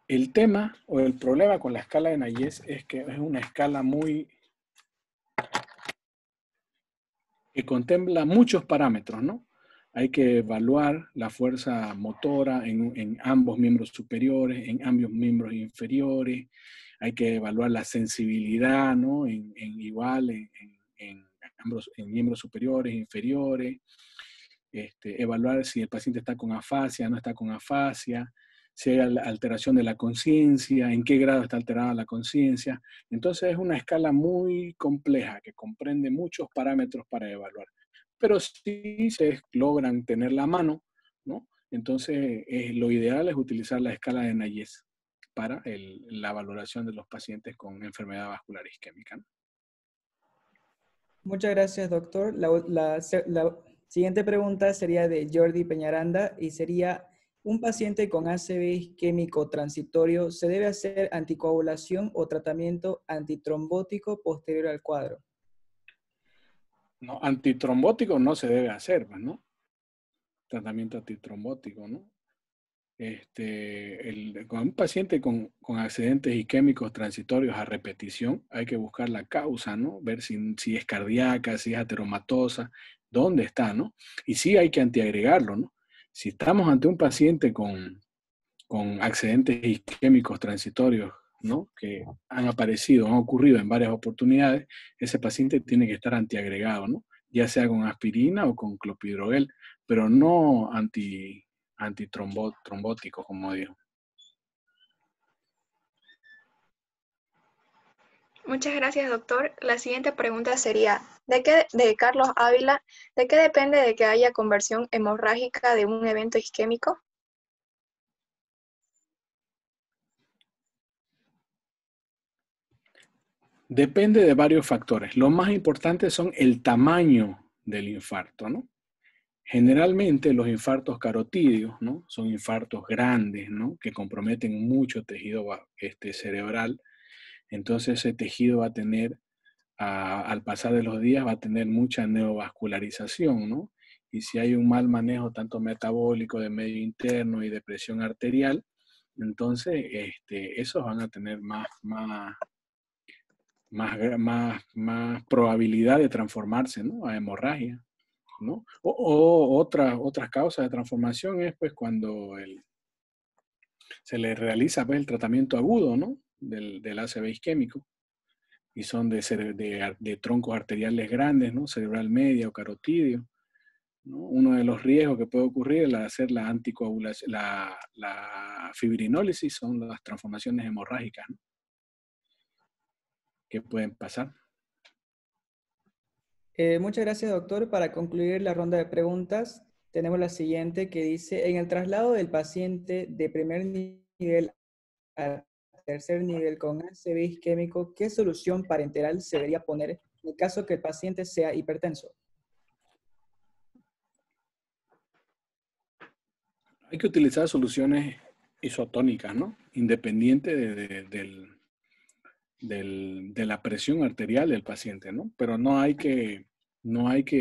El tema o el problema con la escala de Nayes es que es una escala que contempla muchos parámetros, ¿no? Hay que evaluar la fuerza motora en ambos miembros superiores, en ambos miembros inferiores, hay que evaluar la sensibilidad, ¿no? En miembros superiores, inferiores, evaluar si el paciente está con afasia, no está con afasia, si hay alteración de la conciencia, en qué grado está alterada la conciencia. Entonces es una escala muy compleja que comprende muchos parámetros para evaluar. Pero si se logran tener la mano, ¿no? Entonces lo ideal es utilizar la escala de Nayes para la valoración de los pacientes con enfermedad vascular isquémica, ¿no? Muchas gracias, doctor. La siguiente pregunta sería de Jordi Peñaranda y sería, ¿un paciente con ACV isquémico transitorio se debe hacer anticoagulación o tratamiento antitrombótico posterior al cuadro? No, antitrombótico no se debe hacer, ¿no? Tratamiento antitrombótico, ¿no? Con un paciente con accidentes isquémicos transitorios a repetición, hay que buscar la causa, ¿no? Ver si es cardíaca, si es ateromatosa, dónde está, ¿no? Y sí hay que antiagregarlo, ¿no? Si estamos ante un paciente con accidentes isquémicos transitorios, ¿no? Que han aparecido, han ocurrido en varias oportunidades, ese paciente tiene que estar antiagregado, ¿no? Ya sea con aspirina o con clopidogrel, pero no antitrombótico, como digo. Muchas gracias, doctor. La siguiente pregunta sería, de Carlos Ávila, ¿de qué depende de que haya conversión hemorrágica de un evento isquémico? Depende de varios factores. Los más importantes son el tamaño del infarto, ¿no? Generalmente los infartos carotídeos, ¿no? Son infartos grandes, ¿no? Que comprometen mucho tejido cerebral. Entonces ese tejido va a tener, al pasar de los días, va a tener mucha neovascularización, ¿no? Y si hay un mal manejo tanto metabólico de medio interno y de presión arterial, entonces esos van a tener más probabilidad de transformarse, ¿no? A hemorragia, ¿no? Otras causas de transformación es pues cuando se le realiza pues, el tratamiento agudo, ¿no? Del ACV isquémico, y son de troncos arteriales grandes, ¿no? Cerebral media o carotídeo, ¿no? Uno de los riesgos que puede ocurrir al hacer la anticoagulación, la fibrinólisis, son las transformaciones hemorrágicas, ¿no? Que pueden pasar. Muchas gracias, doctor. Para concluir la ronda de preguntas, tenemos la siguiente que dice, en el traslado del paciente de primer nivel a tercer nivel con ACV isquémico, ¿qué solución parenteral se debería poner en el caso que el paciente sea hipertenso? Hay que utilizar soluciones isotónicas, ¿no? Independiente de la presión arterial del paciente, ¿no? Pero no hay que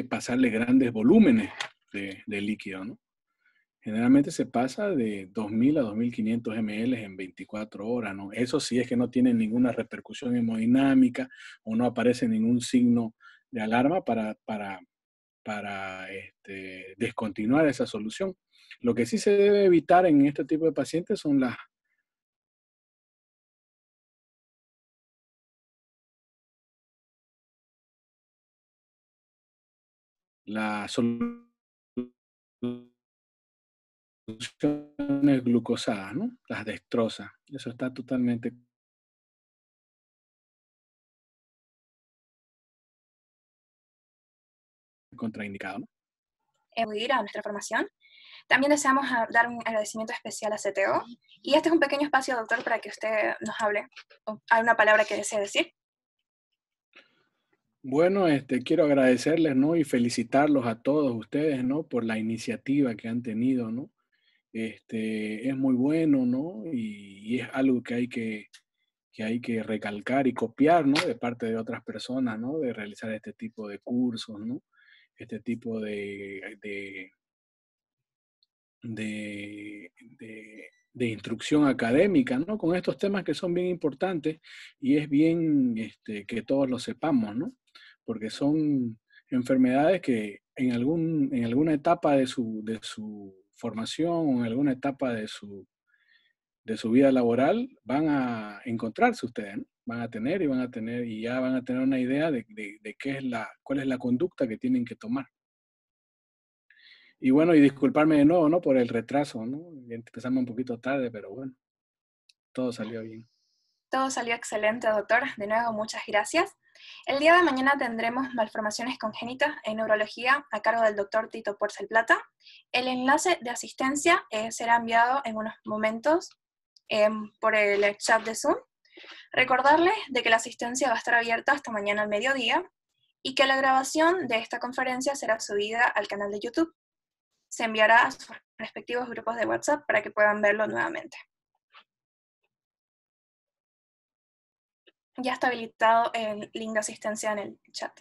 pasarle grandes volúmenes de líquido, ¿no? Generalmente se pasa de 2.000 a 2.500 ml en 24 horas, ¿no? Eso sí es que no tiene ninguna repercusión hemodinámica o no aparece ningún signo de alarma para descontinuar esa solución. Lo que sí se debe evitar en este tipo de pacientes son las soluciones glucosadas, ¿no? Las dextrosas. Eso está totalmente contraindicado, ¿no? Acudir a nuestra formación. También deseamos dar un agradecimiento especial a CTO. Y este es un pequeño espacio, doctor, para que usted nos hable. ¿Hay una palabra que desee decir? Bueno, quiero agradecerles, ¿no? Y felicitarlos a todos ustedes, ¿no? Por la iniciativa que han tenido, ¿no? Es muy bueno, ¿no? Y es algo que hay que recalcar y copiar, ¿no? De parte de otras personas, ¿no? De realizar este tipo de cursos, ¿no? Este tipo de instrucción académica, ¿no? Con estos temas que son bien importantes y es bien que todos lo sepamos, ¿no? Porque son enfermedades que en alguna etapa de su formación o en alguna etapa de su vida laboral van a encontrarse ustedes, ¿no? Van a tener y ya van a tener una idea de cuál es la conducta que tienen que tomar. Y bueno, y disculparme de nuevo, ¿no? Por el retraso, ¿no? Empezamos un poquito tarde, pero bueno, todo salió bien. Todo salió excelente, doctor. De nuevo, muchas gracias. El día de mañana tendremos malformaciones congénitas en neurología a cargo del doctor Tito Porcel Plata. El enlace de asistencia será enviado en unos momentos por el chat de Zoom. Recordarles de que la asistencia va a estar abierta hasta mañana al mediodía y que la grabación de esta conferencia será subida al canal de YouTube. Se enviará a sus respectivos grupos de WhatsApp para que puedan verlo nuevamente. Ya está habilitado el link de asistencia en el chat.